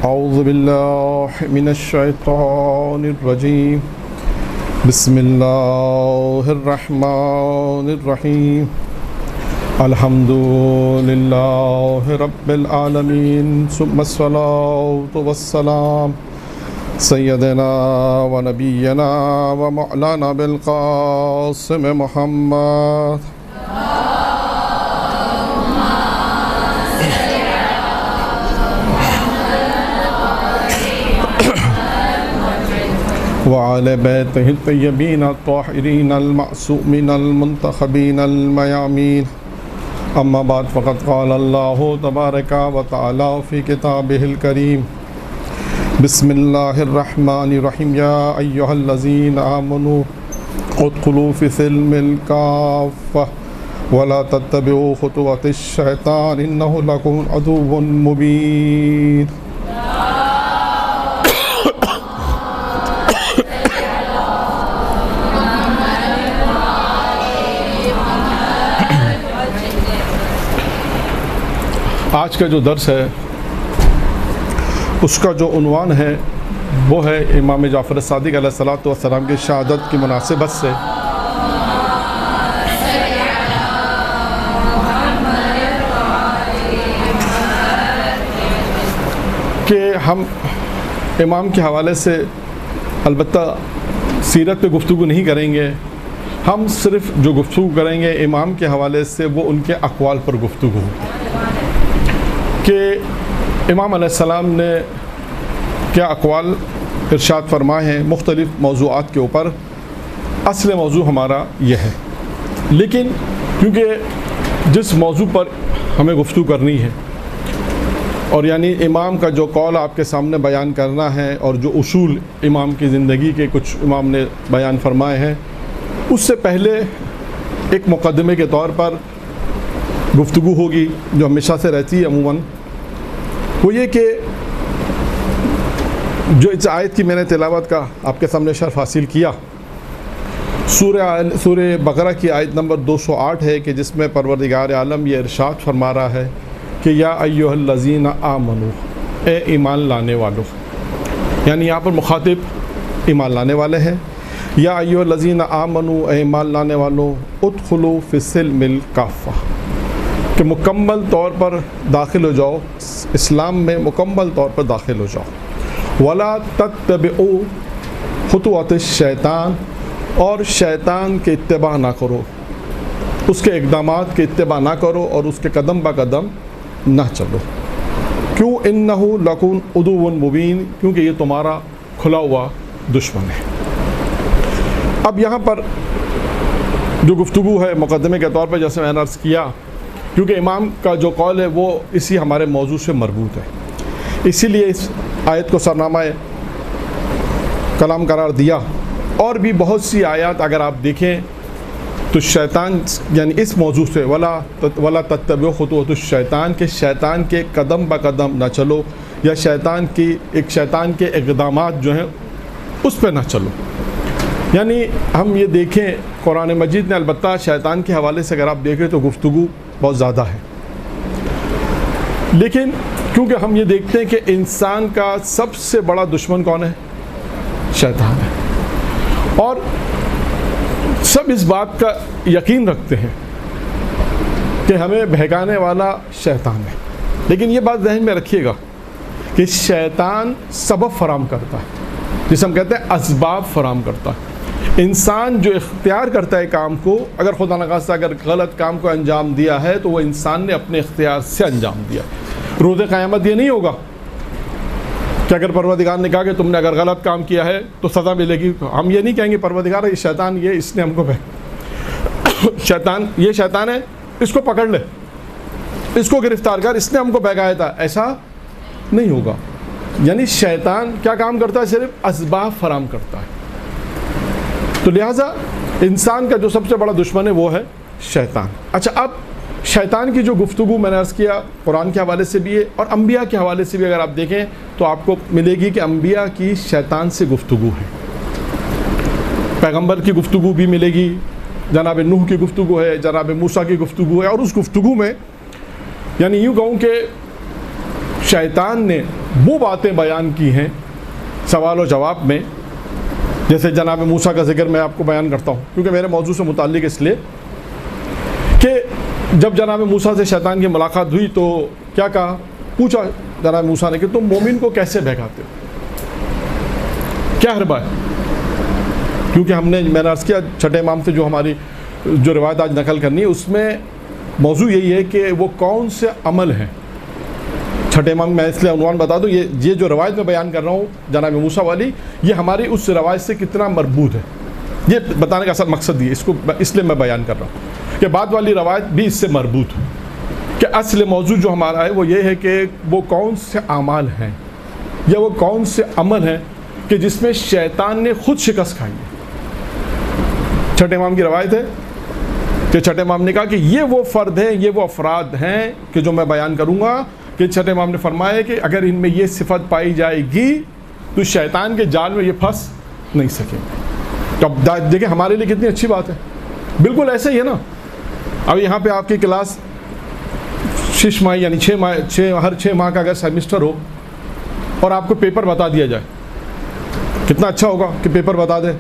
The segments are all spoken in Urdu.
اعوذ باللہ من الشیطان الرجیم بسم اللہ الرحمن الرحیم الحمد للہ رب العالمین ثم الصلاة والسلام سیدنا و نبینا و مولانا بالقاسم محمد وعلى بيته الطيبين الطاهرين المعصومين المنتخبين الميامين أما بعد فقد قال الله تبارك وتعالى في كتابه الكريم بسم الله الرحمن الرحيم يا أيها الذين آمنوا ادخلوا في السلم الكافة ولا تتبعوا خطوات الشيطان إنه لكم عدو مبين. آج کا جو درس ہے اس کا جو عنوان ہے وہ ہے امام جعفر صادق علیہ الصلوۃ والسلام کی شہادت کی مناسبت سے کہ ہم امام کے حوالے سے البتہ سیرت پہ گفتگو نہیں کریں گے، ہم صرف جو گفتگو کریں گے امام کے حوالے سے وہ ان کے اقوال پر گفتگو کہ امام علیہ السلام نے کیا اقوال ارشاد فرمائے ہیں مختلف موضوعات کے اوپر. اصل موضوع ہمارا یہ ہے، لیکن کیونکہ جس موضوع پر ہمیں گفتگو کرنی ہے اور یعنی امام کا جو قول آپ کے سامنے بیان کرنا ہے اور جو اصول امام کی زندگی کے کچھ امام نے بیان فرمائے ہیں، اس سے پہلے ایک مقدمے کے طور پر گفتگو ہوگی جو ہمیشہ سے رہتی ہے عموماً، وہ یہ کہ جو اس آیت کی میں نے تلاوت کا آپ کے سامنے شرف حاصل کیا، سورہ بقرہ کی آیت نمبر 208 ہے کہ جس میں پروردگار عالم یہ ارشاد فرما رہا ہے کہ یا ایھا الذین آمنو، اے ایمان لانے والو، یعنی یہاں پر مخاطب ایمان لانے والے ہیں. یا ایھا الذین آمنو، اے ایمان لانے والو، ادخلوا فی السلم الکافہ، کہ مکمل طور پر داخل ہو جاؤ اسلام میں، مکمل طور پر داخل ہو جاؤ. ولا تتبعوا خطوات الشیطان، اور شیطان کے اتباع نہ کرو، اس کے اقدامات کے اتباع نہ کرو اور اس کے قدم با قدم نہ چلو. کیوں؟ انہ لکم عدو مبین، کیونکہ یہ تمہارا کھلا ہوا دشمن ہے. اب یہاں پر جو گفتگو ہے مقدمے کے طور پر جیسے میں نے عرض کیا، کیونکہ امام کا جو قول ہے وہ اسی ہمارے موضوع سے مربوط ہے، اسی لیے اس آیت کو سرنامہ کلام قرار دیا. اور بھی بہت سی آیات اگر آپ دیکھیں تو شیطان یعنی اس موضوع سے ولا تتبعوا خطوات الشیطان، کہ شیطان کے قدم با قدم نہ چلو، یا شیطان کے اقدامات جو ہیں اس پہ نہ چلو. یعنی ہم یہ دیکھیں قرآن مجید نے البتہ شیطان کے حوالے سے اگر آپ دیکھیں تو گفتگو بہت زیادہ ہے، لیکن کیونکہ ہم یہ دیکھتے ہیں کہ انسان کا سب سے بڑا دشمن کون ہے؟ شیطان ہے، اور سب اس بات کا یقین رکھتے ہیں کہ ہمیں بہکانے والا شیطان ہے. لیکن یہ بات ذہن میں رکھیے گا کہ شیطان سبب فراہم کرتا ہے، جسے ہم کہتے ہیں اسباب فراہم کرتا ہے. انسان جو اختیار کرتا ہے کام کو، اگر خدا نخواستہ اگر غلط کام کو انجام دیا ہے تو وہ انسان نے اپنے اختیار سے انجام دیا. روز قیامت یہ نہیں ہوگا کہ اگر پروردگار نے کہا کہ تم نے اگر غلط کام کیا ہے تو سزا ملے گی، ہم یہ نہیں کہیں گے پروردگار یہ شیطان یہ اس نے ہم کو شیطان ہے، اس کو پکڑ لے، اس کو گرفتار کر، اس نے ہم کو بہکایا تھا. ایسا نہیں ہوگا. یعنی شیطان کیا کام کرتا ہے؟ صرف اسباب فراہم کرتا ہے. تو لہٰذا انسان کا جو سب سے بڑا دشمن ہے وہ ہے شیطان. اچھا، اب شیطان کی جو گفتگو میں نے عرض کیا قرآن کے حوالے سے بھی ہے اور انبیاء کے حوالے سے بھی اگر آپ دیکھیں تو آپ کو ملے گی کہ انبیاء کی شیطان سے گفتگو ہے. پیغمبر کی گفتگو بھی ملے گی، جناب نوح کی گفتگو ہے، جناب موسیٰ کی گفتگو ہے، اور اس گفتگو میں یعنی یوں کہوں کہ شیطان نے وہ باتیں بیان کی ہیں سوال و جواب میں، جیسے جناب موسیٰ کا ذکر میں آپ کو بیان کرتا ہوں، کیونکہ میرے موضوع سے متعلق اس لیے کہ جب جناب موسیٰ سے شیطان کی ملاقات ہوئی تو کیا کہا، پوچھا جناب موسیٰ نے کہ تم مومن کو کیسے بہکاتے ہو، کیا حربہ ہے؟ کیونکہ میں نے عرض کیا چھٹے امام سے جو ہماری جو روایت آج نقل کرنی ہے اس میں موضوع یہی ہے کہ وہ کون سے عمل ہیں۔ چھٹے امام میں اس لیے عنوان بتا دوں، یہ جو روایت میں بیان کر رہا ہوں جناب موسیٰ والی، یہ ہماری اس روایت سے کتنا مربوط ہے، یہ بتانے کا اصل مقصد یہ اس کو اس لیے میں بیان کر رہا ہوں کہ بعد والی روایت بھی اس سے مربوط ہے، کہ اصل موضوع جو ہمارا ہے وہ یہ ہے کہ وہ کون سے اعمال ہیں یا وہ کون سے عمل ہیں کہ جس میں شیطان نے خود شکست کھائی ہے۔ چھٹے امام کی روایت ہے کہ چھٹے امام نے کہا کہ یہ وہ فرد ہیں، یہ وہ افراد ہیں کہ جو میں بیان کروں گا، کہ چھٹے امام نے فرمایا کہ اگر ان میں یہ صفت پائی جائے گی تو شیطان کے جال میں یہ پھنس نہیں سکیں گے۔ تو اب دیکھیں ہمارے لیے کتنی اچھی بات ہے، بالکل ایسے ہی ہے نا۔ اب یہاں پہ آپ کی کلاس 6 ماہ یعنی 6 ماہ ہر 6 ماہ کا اگر سیمسٹر ہو اور آپ کو پیپر بتا دیا جائے، کتنا اچھا ہوگا کہ پیپر بتا دیں،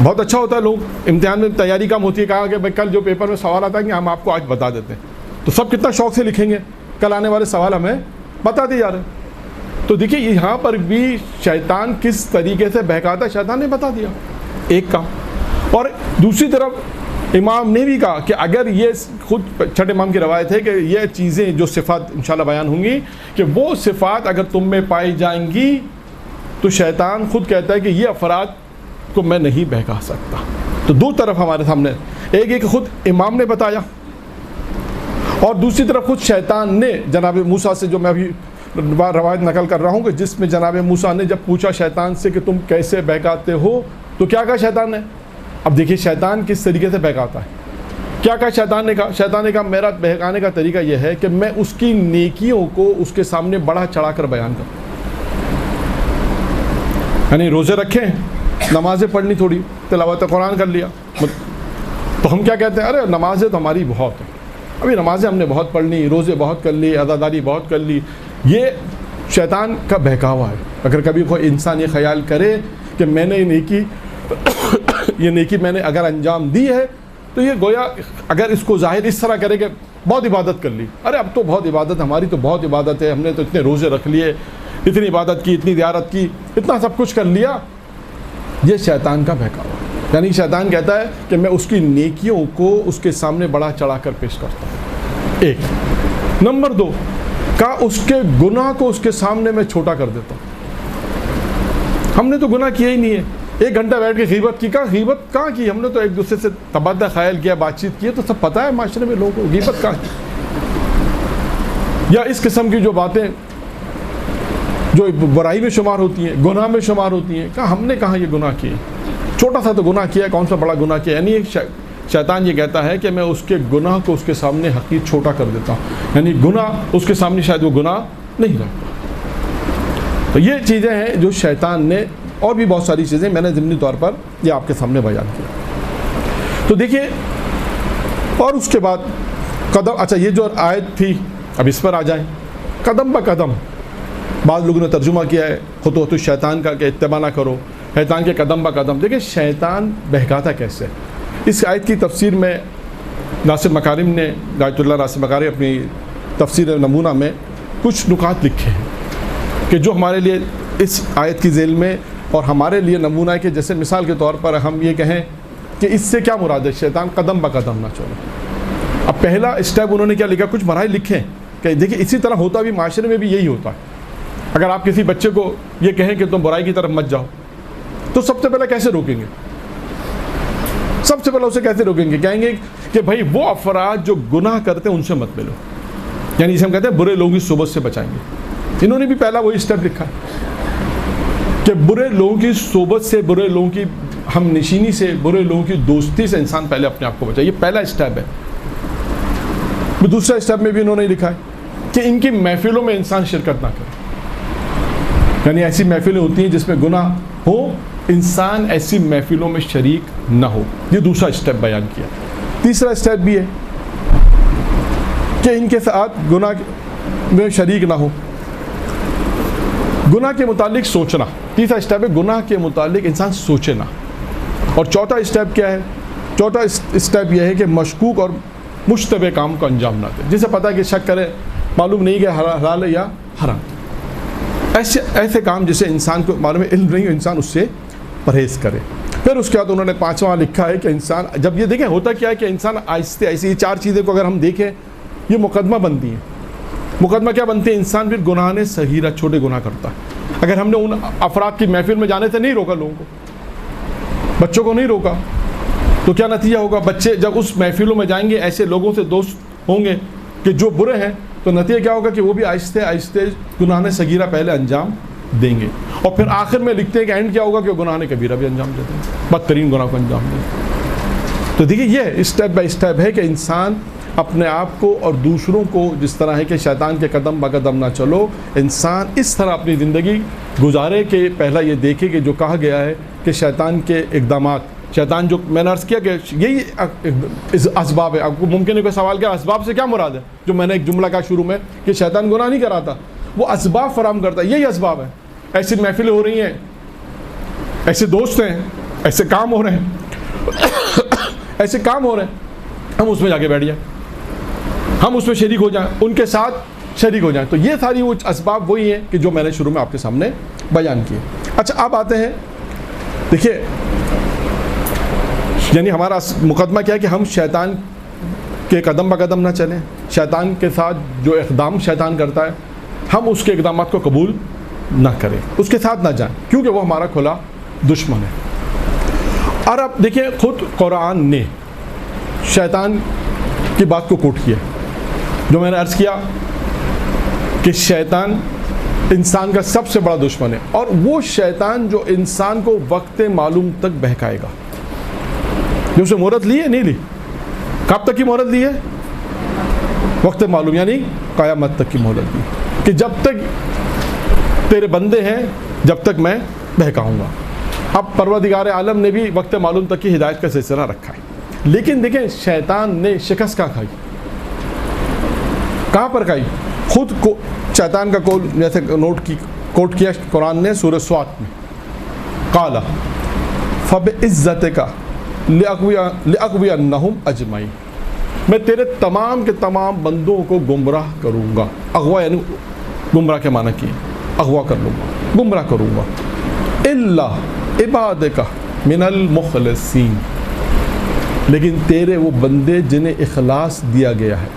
بہت اچھا ہوتا ہے۔ لوگ امتحان میں تیاری کم ہوتی ہے، کہا کہ بھائی کل جو پیپر میں سوال آتا ہے کہ ہم آپ کو آج بتا دیتے ہیں، تو سب کتنا شوق سے لکھیں گے، کل آنے والے سوال ہمیں بتا دیے جا رہے ہیں۔ تو دیکھیے یہاں پر بھی شیطان کس طریقے سے بہکاتا ہے، شیطان نے بتا دیا ایک کام، اور دوسری طرف امام نے بھی کہا کہ اگر یہ خود چھٹے امام کی روایت ہے کہ یہ چیزیں جو صفات انشاءاللہ بیان ہوں گی کہ وہ صفات اگر تم میں پائی جائیں گی تو شیطان خود کہتا ہے کہ یہ افراد کو میں نہیں بہکا سکتا۔ تو دو طرف ہمارے سامنے، ایک خود امام نے بتایا اور دوسری طرف خود شیطان نے جناب موسیٰ سے، جو میں ابھی روایت نقل کر رہا ہوں کہ جس میں جناب موسیٰ نے جب پوچھا شیطان سے کہ تم کیسے بہکاتے ہو تو کیا کہا شیطان نے۔ اب دیکھیے شیطان کس طریقے سے بہکاتا ہے، کیا کہا شیطان نے کہا میرا بہکانے کا طریقہ یہ ہے کہ میں اس کی نیکیوں کو اس کے سامنے بڑھا چڑھا کر بیان کروں، یعنی روزے رکھیں، نمازیں پڑھنی، تھوڑی تلاوت قرآن کر لیا، تو ہم کیا کہتے ہیں، ارے نمازیں تو ہماری بہت ہیں، ابھی نمازیں ہم نے بہت پڑھ لی، روزے بہت کر لی، عزاداری بہت کر لی۔ یہ شیطان کا بہکاوا ہے۔ اگر کبھی کوئی انسان یہ خیال کرے کہ میں نے یہ نیکی میں نے اگر انجام دی ہے تو یہ گویا اگر اس کو ظاہر اس طرح کرے کہ بہت عبادت کر لی، ارے اب تو بہت عبادت، ہماری تو بہت عبادت ہے، ہم نے تو اتنے روزے رکھ لیے، اتنی عبادت کی، اتنی زیارت کی، اتنا سب کچھ کر لیا، یہ شیطان کا بہکاوا ہے۔ یعنی شیطان کہتا ہے کہ میں اس کی نیکیوں کو اس کے سامنے بڑھا چڑھا کر پیش کرتا ہوں، ایک۔ نمبر 2 کہا اس کے گناہ کو اس کے سامنے میں چھوٹا کر دیتا ہوں۔ ہم نے تو گناہ کیا ہی نہیں ہے، 1 گھنٹہ بیٹھ کے غیبت کی، کہا غیبت کہاں کی، ہم نے تو ایک دوسرے سے تبادلہ خیال کیا، بات چیت کی، تو سب پتہ ہے معاشرے میں لوگوں کو غیبت کہاں کی۔ یا اس قسم کی جو باتیں جو برائی میں شمار ہوتی ہیں، گناہ میں شمار ہوتی ہیں، کہا ہم نے کہاں یہ گناہ کیے، چھوٹا سا تو گناہ کیا ہے، کون سا بڑا گناہ کیا ہے۔ یعنی شیطان یہ کہتا ہے کہ میں اس کے گناہ کو اس کے سامنے حقیقت چھوٹا کر دیتا ہوں، یعنی گناہ اس کے سامنے شاید وہ گناہ نہیں رکھتا۔ تو یہ چیزیں ہیں جو شیطان نے، اور بھی بہت ساری چیزیں میں نے ضمنی طور پر یہ آپ کے سامنے بیان کیا۔ تو دیکھیے، اور اس کے بعد قدم، اچھا یہ جو آیت تھی اب اس پر آ جائیں، قدم با قدم بعض لوگوں نے ترجمہ کیا ہے خطوط الشیطان کا کہ اتباع نہ کرو، شیطان کے قدم با قدم۔ دیکھیں شیطان بہکاتا کیسے، اس آیت کی تفسیر میں ناصر مکارم نے، غایۃ اللہ ناصر مکارم اپنی تفسیر نمونہ میں کچھ نکات لکھے ہیں کہ جو ہمارے لیے اس آیت کی ذیل میں اور ہمارے لیے نمونہ ہے، کہ جیسے مثال کے طور پر ہم یہ کہیں کہ اس سے کیا مراد ہے، شیطان قدم با قدم نہ چلو۔ اب پہلا اسٹیپ انہوں نے کیا لکھا، کچھ مراحل لکھے کہ دیکھیں اسی طرح ہوتا بھی معاشرے میں بھی یہی ہوتا ہے۔ اگر آپ کسی بچے کو یہ کہیں کہ تم برائی کی طرف مت جاؤ تو سب سے پہلے کیسے روکیں گے، سب سے پہلے اسے کیسے روکیں گے، کہیں گے کہ بھائی وہ افراد جو گناہ کرتے ہیں ان سے مت ملو، یعنی اسے ہم کہتے ہیں برے لوگوں کی صحبت سے بچائیں گے۔ انہوں نے بھی پہلا وہی اسٹیپ لکھا کہ برے لوگوں کی صحبت سے، برے لوگوں کی ہم نشینی سے، برے لوگوں کی دوستی سے انسان پہلے اپنے آپ کو بچائے، یہ پہلا اسٹیپ ہے۔ دوسرا اسٹیپ میں بھی انہوں نے لکھا ہے کہ ان کی محفلوں میں انسان شرکت نہ کرے، یعنی ایسی محفلیں ہوتی ہیں جس میں گناہ ہو، انسان ایسی محفلوں میں شریک نہ ہو، یہ دوسرا اسٹیپ بیان کیا۔ تیسرا اسٹیپ بھی ہے کہ ان کے ساتھ گناہ میں شریک نہ ہو، گناہ کے متعلق سوچنا، تیسرا اسٹیپ ہے گناہ کے متعلق انسان سوچے نہ. اور چوتھا اسٹیپ کیا ہے؟ چوتھا اسٹیپ یہ ہے کہ مشکوک اور مشتبہ کام کو انجام نہ دے. جسے پتہ ہے کہ شک کرے، معلوم نہیں کہ حلال ہے یا حرام. ایسے کام جسے انسان کو معلوم ہے علم نہیں ہو، انسان اس سے پرہیز کرے. پھر اس کے بعد انہوں نے پانچواں لکھا ہے کہ انسان جب یہ دیکھیں ہوتا کیا ہے کہ انسان آہستہ ایسی یہ چار چیزیں کو اگر ہم دیکھیں یہ مقدمہ بنتی ہیں. مقدمہ کیا بنتی ہے؟ انسان پھر گناہ صغیرہ چھوٹے گناہ کرتا ہے. اگر ہم نے ان افراد کی محفل میں جانے سے نہیں روکا، لوگوں کو، بچوں کو نہیں روکا، تو کیا نتیجہ ہوگا؟ بچے جب اس محفلوں میں جائیں گے، ایسے لوگوں سے دوست ہوں گے کہ جو برے ہیں، تو نتیجہ کیا ہوگا کہ وہ بھی آہستہ آہستہ گناہ صغیرہ پہلے انجام دیں گے. اور پھر آخر میں لکھتے ہیں کہ اینڈ کیا ہوگا کہ وہ گناہ کبیرہ بھی انجام دیتے ہیں، بدترین گناہ کو انجام دیں گے. تو دیکھیے یہ اسٹیپ بائی اسٹیپ ہے کہ انسان اپنے آپ کو اور دوسروں کو جس طرح ہے کہ شیطان کے قدم بقدم نہ چلو، انسان اس طرح اپنی زندگی گزارے کہ پہلا یہ دیکھے کہ جو کہا گیا ہے کہ شیطان کے اقدامات، شیطان جو میں نے عرض کیا کہ یہی اسباب ہے. آپ کو ممکن ہے کوئی سوال کیا اسباب سے کیا مراد ہے؟ جو میں نے ایک جملہ کہا شروع میں کہ شیطان گناہ نہیں کراتا، وہ اسباب فراہم کرتا ہے. یہی اسباب ہے. ایسی محفلیں ہو رہی ہیں، ایسے دوست ہیں، ایسے کام ہو رہے ہیں ایسے کام ہو رہے ہیں، ہم اس میں جا کے بیٹھ جائیں، ہم اس میں شریک ہو جائیں، ان کے ساتھ شریک ہو جائیں. تو یہ ساری وہ اسباب وہی ہیں کہ جو میں نے شروع میں آپ کے سامنے بیان کیے. اچھا اب آتے ہیں، دیکھیے یعنی ہمارا مقدمہ کیا ہے کہ ہم شیطان کے قدم بقدم نہ چلیں. شیطان کے ساتھ جو اقدام شیطان کرتا ہے ہم اس کے اقدامات کو قبول نہ کریں، اس کے ساتھ نہ جائیں، کیونکہ وہ ہمارا کھلا دشمن ہے. اور اب دیکھیں خود قرآن نے شیطان کی بات کو کوٹ کیا، جو میں نے عرض کیا کہ شیطان انسان کا سب سے بڑا دشمن ہے. اور وہ شیطان جو انسان کو وقت معلوم تک بہکائے گا. جو اسے مہلت لی ہے نہیں لی، کب تک کی مہلت لی ہے؟ وقت معلوم، یعنی قیامت تک کی مہلت لی کہ جب تک تیرے بندے ہیں جب تک میں بہکاؤں گا. اب پروردگار عالم نے بھی وقت معلوم تک کی ہدایت کا سلسلہ رکھا ہے. لیکن دیکھیں شیطان نے شکست کہاں کھائی، کہاں پر کھائی؟ خود کو شیطان کا قول جیسے کوٹ کیا قرآن نے سورہ سوات میں، قال فبعزتک لأغوینہم اجمعین، میں تیرے تمام کے تمام بندوں کو گمراہ کروں گا. اغوا یعنی گمراہ کے معنی کی اغوا کر لوں گا، گمراہ کروں گا. الا عبادک من المخلصین، لیکن تیرے وہ بندے جنہیں اخلاص دیا گیا ہے،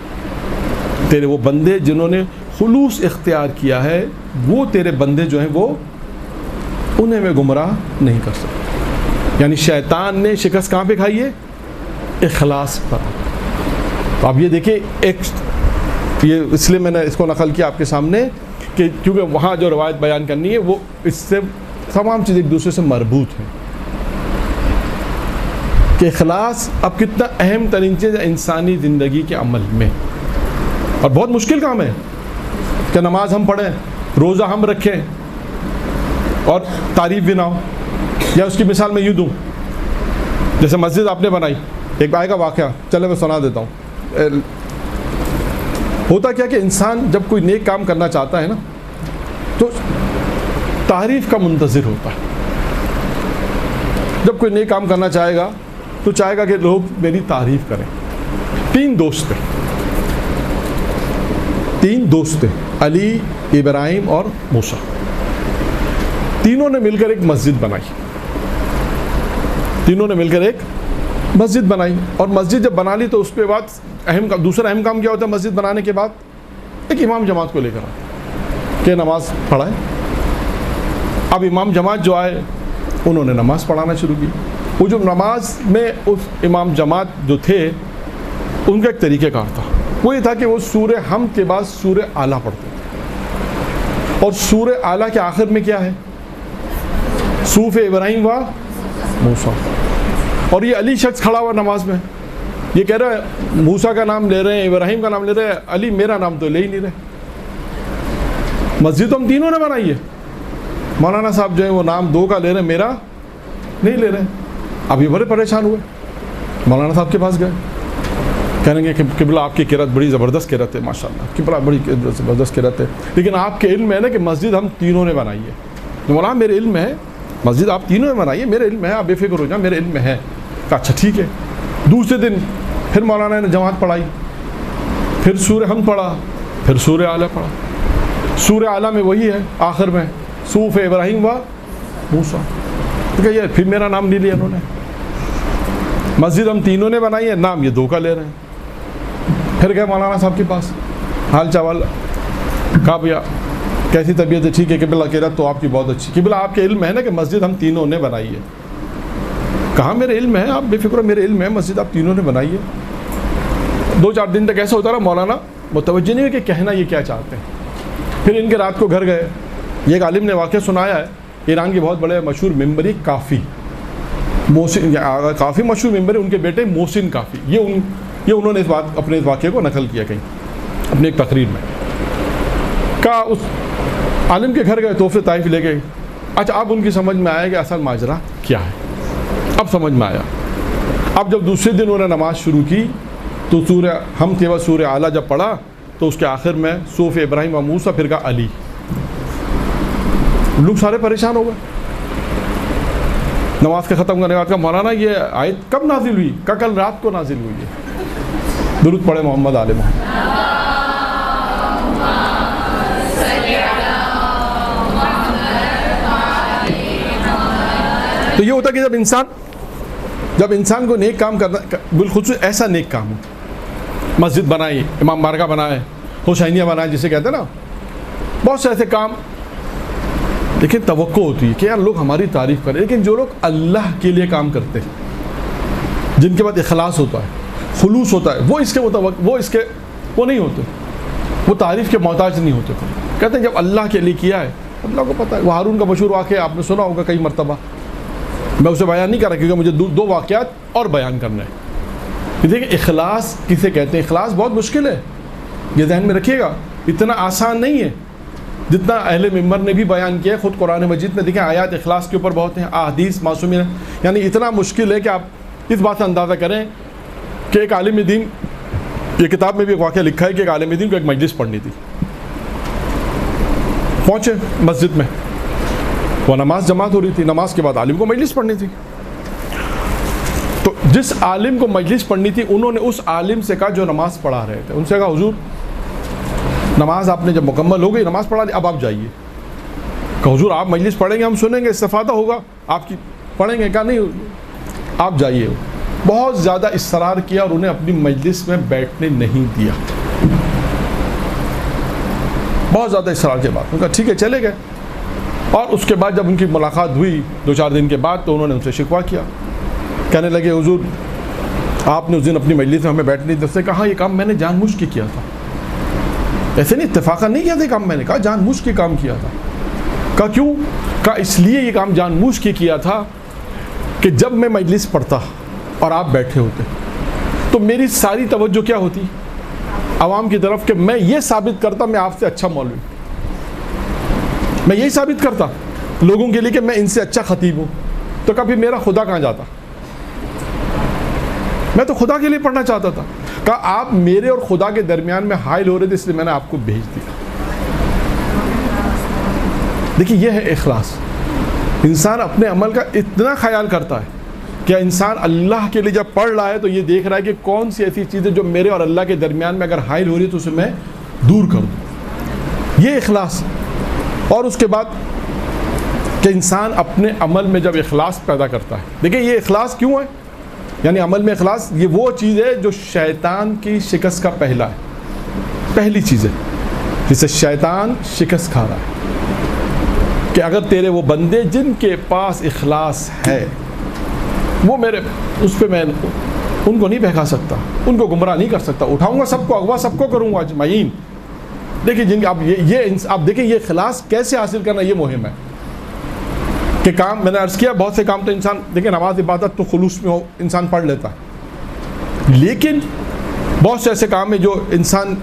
تیرے وہ بندے جنہوں نے خلوص اختیار کیا ہے، وہ تیرے بندے جو ہیں وہ انہیں میں گمراہ نہیں کر سکتا. یعنی شیطان نے شکست کہاں پہ کھائی ہے؟ اخلاص پر. تو اب یہ دیکھیں یہ اس لیے میں نے اس کو نقل کیا آپ کے سامنے کہ کیونکہ وہاں جو روایت بیان کرنی ہے وہ اس سے تمام چیزیں ایک دوسرے سے مربوط ہیں کہ اخلاص اب کتنا اہم ترین چیز ہے انسانی زندگی کے عمل میں. اور بہت مشکل کام ہے کہ نماز ہم پڑھیں، روزہ ہم رکھیں اور تعریف بھی نہ ہو. یا اس کی مثال میں یوں دوں، جیسے مسجد آپ نے بنائی، ایک آئے کا واقعہ چلے میں سنا دیتا ہوں. ہوتا کیا کہ انسان جب کوئی نیک کام کرنا چاہتا ہے نا تو تعریف کا منتظر ہوتا ہے. جب کوئی نیک کام کرنا چاہے گا تو چاہے گا کہ لوگ میری تعریف کریں. تین دوست تھے علی، ابراہیم اور موسیٰ. تینوں نے مل کر ایک مسجد بنائی. اور مسجد جب بنا لی تو اس کے بعد دوسرا اہم کام کیا ہوتا ہے مسجد بنانے کے بعد؟ ایک امام جماعت کو لے کر آئے کہ نماز پڑھائے. اب امام جماعت جو آئے انہوں نے نماز پڑھانا شروع کی. وہ جو نماز میں اس امام جماعت جو تھے ان کا ایک طریقہ کار تھا، وہ یہ تھا کہ وہ سورہ حمد کے بعد سورہ اعلیٰ پڑھتے تھے. اور سورہ اعلیٰ کے آخر میں کیا ہے؟ صوف ابراہیم و موسیٰ. اور یہ علی شخص کھڑا ہوا نماز میں، یہ کہہ رہا ہے موسیٰ کا نام لے رہے ہیں، ابراہیم کا نام لے رہے ہیں، علی میرا نام تو لے ہی نہیں رہے. مسجد تو ہم تینوں نے بنائی ہے، مولانا صاحب جو ہیں وہ نام دو کا لے رہے ہیں، میرا نہیں لے رہے. اب یہ بڑے پریشان ہوئے، مولانا صاحب کے پاس گئے کہیں گے کہ قبلہ آپ کی قرات بڑی زبردست قرات ہے، ماشاءاللہ قبلہ بڑی زبردست قرات ہے، لیکن آپ کے علم ہے نا کہ مسجد ہم تینوں نے بنائی ہے. مولانا میرے علم ہے مسجد آپ تینوں نے بنائی ہے، میرے علم ہے، آپ بے فکر ہو جائیں، میرے علم میں ہے. اچھا ٹھیک ہے. دوسرے دن پھر مولانا نے جماعت پڑھائی، پھر سورہ حمد پڑھا، پھر سورہ اعلیٰ پڑھا. سورہ اعلیٰ میں وہی ہے آخر میں صوف ابراہیم و موسیٰ. ٹھیک ہے، یہ پھر میرا نام نہیں لیا انہوں نے. مسجد ہم تینوں نے بنائی ہے، نام یہ دھوکہ لے رہے ہیں. پھر گئے مولانا صاحب کے پاس، حال چاول کہا بھیا کیسی طبیعت ہے؟ ٹھیک ہے قبلہ قرات تو آپ کی بہت اچھی. قبلہ آپ کے علم ہے نا کہ مسجد ہم تینوں نے بنائی ہے. کہاں میرے علم ہے، آپ بے فکر، میرے علم ہے مسجد آپ تینوں نے بنائی ہے. 2-4 دن تک ایسا ہوتا رہا، مولانا متوجہ نہیں ہے کہ کہنا یہ کیا چاہتے ہیں. پھر ان کے رات کو گھر گئے. یہ ایک عالم نے واقعہ سنایا ہے، ایران کے بہت بڑے مشہور ممبری کافی محسن، کافی مشہور ممبر، ان کے بیٹے محسن کافی، یہ انہوں نے اپنے اس واقعے کو نقل کیا کہیں اپنے ایک تقریر میں. کہا اس عالم کے گھر گئے، تحفے طائف لے گئے. اچھا اب ان کی سمجھ میں آیا کہ اصل ماجرا کیا ہے. اب سمجھ میں آیا. اب جب دوسرے دن انہوں نے نماز شروع کی تو سورہ حمد کے بعد سورہ اعلیٰ جب پڑھا تو اس کے آخر میں صوف ابراہیم و موسیٰ، پھر کہا علی. لوگ سارے پریشان ہو گئے. نماز کے ختم کرنے کے بعد کہا مولانا یہ آیت کب نازل ہوئی؟ کہا کل رات کو نازل ہوئی ہے. درود پڑھے محمد آل محمد. تو یہ ہوتا کہ جب انسان کو نیک کام کرنا، بالخصوص ایسا نیک کام ہو، مسجد بنائی، امام بارگاہ بنائے، حسینیہ بنائے جسے کہتے ہیں نا، بہت سے ایسے کام، لیکن توقع ہوتی ہے کہ یار لوگ ہماری تعریف کریں. لیکن جو لوگ اللہ کے لیے کام کرتے ہیں، جن کے بعد اخلاص ہوتا ہے، خلوص ہوتا ہے، وہ نہیں ہوتے، وہ تعریف کے محتاج نہیں ہوتے. کہتے ہیں جب اللہ کے لیے کیا ہے، اللہ کو پتہ ہے. وہ ہارون کا مشہور واقعہ آپ نے سنا ہوگا کئی مرتبہ، میں اسے بیان نہیں کر رہا کیونکہ مجھے 2 واقعات اور بیان کرنا ہے. دیکھیں اخلاص کسے کہتے ہیں. اخلاص بہت مشکل ہے، یہ ذہن میں رکھیے گا. اتنا آسان نہیں ہے جتنا اہل ممبر نے بھی بیان کیا ہے. خود قرآن مجید میں دیکھیں آیات اخلاص کے اوپر بہت ہیں، احادیث معصومین، یعنی اتنا مشکل ہے کہ آپ اس بات سے اندازہ کریں کہ ایک عالم دین، یہ کتاب میں بھی ایک واقعہ لکھا ہے کہ ایک عالم دین کو ایک مجلس پڑھنی تھی. پہنچے مسجد میں، وہ نماز جماعت ہو رہی تھی، نماز کے بعد عالم کو مجلس پڑھنی تھی. تو جس عالم کو مجلس پڑھنی تھی انہوں نے اس عالم سے کہا جو نماز پڑھا رہے تھے، ان سے کہا حضور نماز آپ نے جب مکمل ہو گئی، نماز پڑھا لی، اب آپ جائیے. کہ حضور آپ مجلس پڑھیں گے، ہم سنیں گے، استفادہ ہوگا آپ کی، پڑھیں گے. کہا نہیں آپ جائیے. بہت زیادہ اصرار کیا اور انہیں اپنی مجلس میں بیٹھنے نہیں دیا. بہت زیادہ اصرار کے بعد ان کا ٹھیک ہے چلے گئے. اور اس کے بعد جب ان کی ملاقات ہوئی 2-4 دن کے بعد تو انہوں نے ان سے شکوہ کیا. کہنے لگے حضور آپ نے اس دن اپنی مجلس میں ہمیں بیٹھنے دی. اس سے کہا یہ کام میں نے جان بوجھ کے کیا تھا، ایسے نہیں اتفاقا نہیں کیا تھا کام. میں نے کہا جان بوجھ کے کام کیا تھا. کہا کیوں؟ کہا اس لیے یہ کام جان بوجھ کے کیا تھا کہ جب میں مجلس پڑھتا اور آپ بیٹھے ہوتے تو میری ساری توجہ کیا ہوتی عوام کی طرف، کہ میں یہ ثابت کرتا میں آپ سے اچھا مولوی، میں یہی ثابت کرتا لوگوں کے لیے کہ میں ان سے اچھا خطیب ہوں. تو کبھی میرا خدا کہاں جاتا؟ میں تو خدا کے لیے پڑھنا چاہتا تھا. کہا آپ میرے اور خدا کے درمیان میں حائل ہو رہے تھے، اس لیے میں نے آپ کو بھیج دیا. دیکھیے یہ ہے اخلاص. انسان اپنے عمل کا اتنا خیال کرتا ہے کہ انسان اللہ کے لیے جب پڑھ رہا ہے تو یہ دیکھ رہا ہے کہ کون سی ایسی چیزیں جو میرے اور اللہ کے درمیان میں اگر حائل ہو رہی ہے تو اسے میں دور کر دوں. یہ اخلاص. اور اس کے بعد کہ انسان اپنے عمل میں جب اخلاص پیدا کرتا ہے، دیکھیں یہ اخلاص کیوں ہے، یعنی عمل میں اخلاص یہ وہ چیز ہے جو شیطان کی شکست کا پہلا ہے، پہلی چیز ہے جسے شیطان شکست کھا رہا ہے. کہ اگر تیرے وہ بندے جن کے پاس اخلاص ہے، وہ میرے اس پہ میں ان کو نہیں بہکا سکتا، ان کو گمراہ نہیں کر سکتا، اٹھاؤں گا سب کو، اغوا سب کو کروں گا اجمعین. دیکھیں جن آپ دیکھیں یہ اخلاص کیسے حاصل کرنا، یہ مہم ہے. کہ کام میں نے عرض کیا بہت سے کام تو انسان دیکھیں نماز عبادت تو خلوص میں ہو انسان پڑھ لیتا ہے، لیکن بہت سے ایسے کام ہیں جو انسان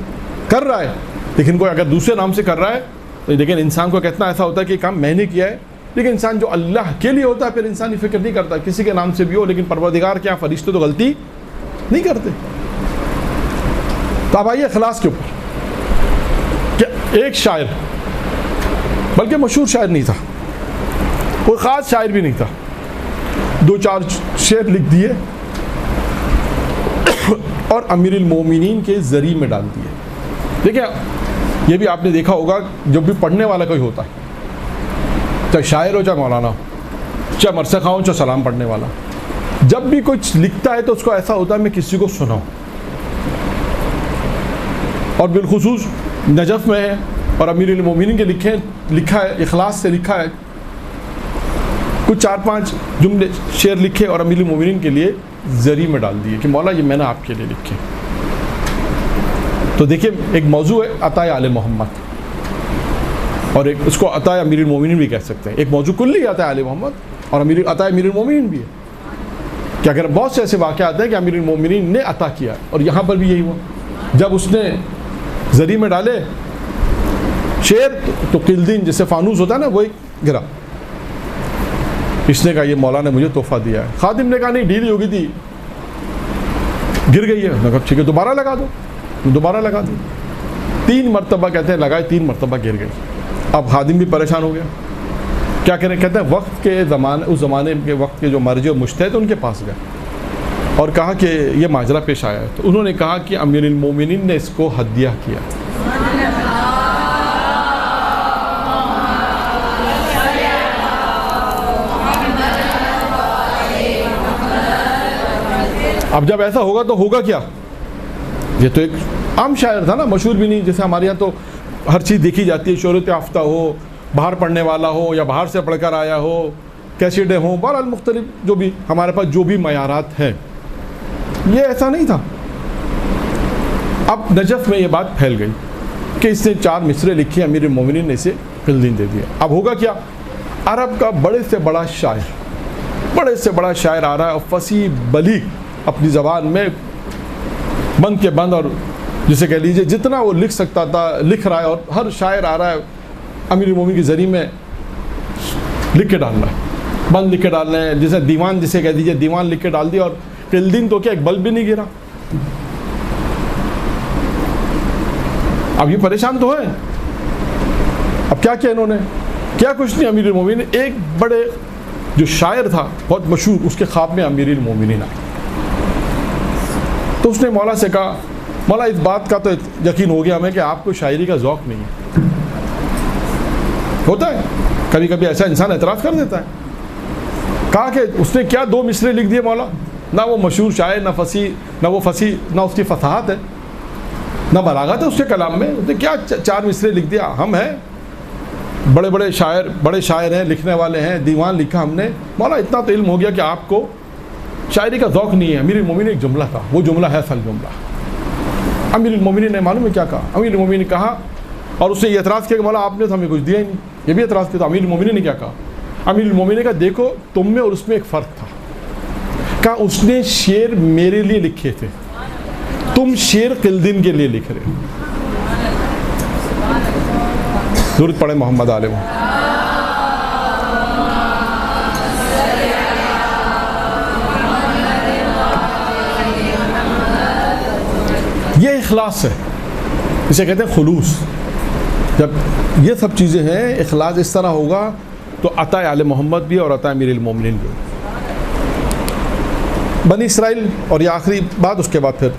کر رہا ہے لیکن کوئی اگر دوسرے نام سے کر رہا ہے تو لیکن انسان کو کتنا ایسا ہوتا ہے کہ کام میں نے کیا ہے. لیکن انسان جو اللہ کے لیے ہوتا ہے پھر انسان یہ فکر نہیں کرتا کسی کے نام سے بھی ہو، لیکن پروردگار کے یہاں فرشتے تو غلطی نہیں کرتے. تو اب آئیے اخلاص کے اوپر کہ ایک شاعر، بلکہ مشہور شاعر نہیں تھا، کوئی خاص شاعر بھی نہیں تھا، 2-4 شعر لکھ دیے اور امیر المومنین کے ذریعے میں ڈال دیے. دیکھیں یہ بھی آپ نے دیکھا ہوگا، جب بھی پڑھنے والا کوئی ہوتا ہے، چاہے شاعر ہو چاہے مولانا ہو، چاہے مرثیہ خواہ ہو چاہے سلام پڑھنے والا، جب بھی کچھ لکھتا ہے تو اس کو ایسا ہوتا ہے میں کسی کو سناؤں. اور بالخصوص نجف میں ہے اور امیر المومنین کے لکھا ہے، اخلاص سے لکھا ہے، کچھ 4-5 جملے شعر لکھے اور امیر المومنین کے لیے ذریعے میں ڈال دیے کہ مولا یہ میں نے آپ کے لیے لکھے. تو دیکھیں ایک موضوع ہے عطائے آل محمد، اور ایک اس کو عطائے امیر المومنین بھی کہہ سکتے ہیں. ایک موضوع کلی عطائے آل محمد اور عطائے امیر المومنین بھی ہے کہ اگر بہت سے ایسے واقعات ہیں کہ امیر المومنین نے عطا کیا، اور یہاں پر بھی یہی ہوا. جب اس نے ذریعے میں ڈالے شعر تو قلدین جسے فانوس ہوتا ہے نا وہی گرا. اس نے کہا یہ مولا نے مجھے تحفہ دیا ہے. خادم نے کہا نہیں ڈھیلی ہو گئی تھی گر گئی ہے. میں کہا ٹھیک ہے دوبارہ لگا دو. دوبارہ لگا دی. 3 مرتبہ کہتے ہیں لگائے، 3 مرتبہ گر گئی. اب خادم بھی پریشان ہو گیا، کیا کریں؟ کہتے ہیں وقت کے زمانے، اس زمانے کے وقت کے جو مرجع و مجتہد ان کے پاس گئے اور کہا کہ یہ ماجرا پیش آیا ہے. تو انہوں نے کہا کہ امیر المومنین نے اس کو ہدیہ کیا. اب جب ایسا ہوگا تو ہوگا کیا؟ یہ تو ایک عام شاعر تھا نا، مشہور بھی نہیں. جیسے ہمارے یہاں تو ہر چیز دیکھی جاتی ہے، شہرت یافتہ ہو، باہر پڑھنے والا ہو یا باہر سے پڑھ کر آیا ہو، کیسیڈیں ہوں، بہرحال مختلف جو بھی ہمارے پاس جو بھی معیارات ہیں. یہ ایسا نہیں تھا. اب نجف میں یہ بات پھیل گئی کہ اس نے 4 مصرے لکھے، امیر المومنین نے اسے قلدین دے دیا. اب ہوگا کیا؟ عرب کا بڑے سے بڑا شاعر آ رہا ہے اور فصیح بلیغ اپنی زبان میں بند کے بند، اور جسے کہہ لیجئے جتنا وہ لکھ سکتا تھا لکھ رہا ہے. اور ہر شاعر آ رہا ہے امیر المومنین کے ذریعے میں لکھ کے ڈال رہا ہے، بند لکھ کے ڈال رہے ہیں، جیسے دیوان جسے کہہ دیجئے دیوان لکھ کے ڈال دیا. اور قلدین تو کیا ایک بلب بھی نہیں گرا. اب یہ پریشان تو ہے. اب کیا انہوں نے کیا؟ کچھ نہیں. امیر المومنین ایک بڑے جو شاعر تھا بہت مشہور، اس کے خواب میں امیر المومنین آئے. تو اس نے مولا سے کہا مولا اس بات کا تو یقین ہو گیا ہمیں کہ آپ کو شاعری کا ذوق نہیں ہے. ہوتا ہے کبھی کبھی ایسا انسان اعتراض کر دیتا ہے. کہا کہ اس نے کیا 2 مصرے لکھ دیے مولا، نہ وہ مشہور شاعر، نہ فصیح، نہ اس کی فصاحت ہے، نہ بلاغت ہے اس کے کلام میں. اس نے کیا 4 مصرے لکھ دیا. ہم ہیں بڑے شاعر ہیں، لکھنے والے ہیں، دیوان لکھا ہم نے. مولا اتنا تو علم ہو گیا کہ آپ کو شاعری کا ذوق نہیں ہے. امیر المومنین ایک جملہ تھا، وہ جملہ ہے اصل جملہ. امیر المومنین نے معلوم ہے کیا کہا؟ امیر المومنین نے کہا، اور اس نے یہ اعتراض کیا کہ مولا آپ نے تو ہمیں کچھ دیا ہی نہیں. یہ بھی اعتراض کیا. تو امیر المومنین نے کیا کہا؟ امیر المومنین نے کہا دیکھو تم میں اور اس میں ایک فرق تھا. کہا اس نے شعر میرے لیے لکھے تھے، تم شعر قلدین کے لیے لکھ رہے ہو. درود پڑھیں محمد علیہ وسلم. یہ اخلاص ہے، اسے کہتے ہیں خلوص. جب یہ سب چیزیں ہیں، اخلاص اس طرح ہوگا تو عطائے آل محمد بھی اور عطائے امیر المومنین بھی. بنی اسرائیل، اور یہ آخری بات، اس کے بعد پھر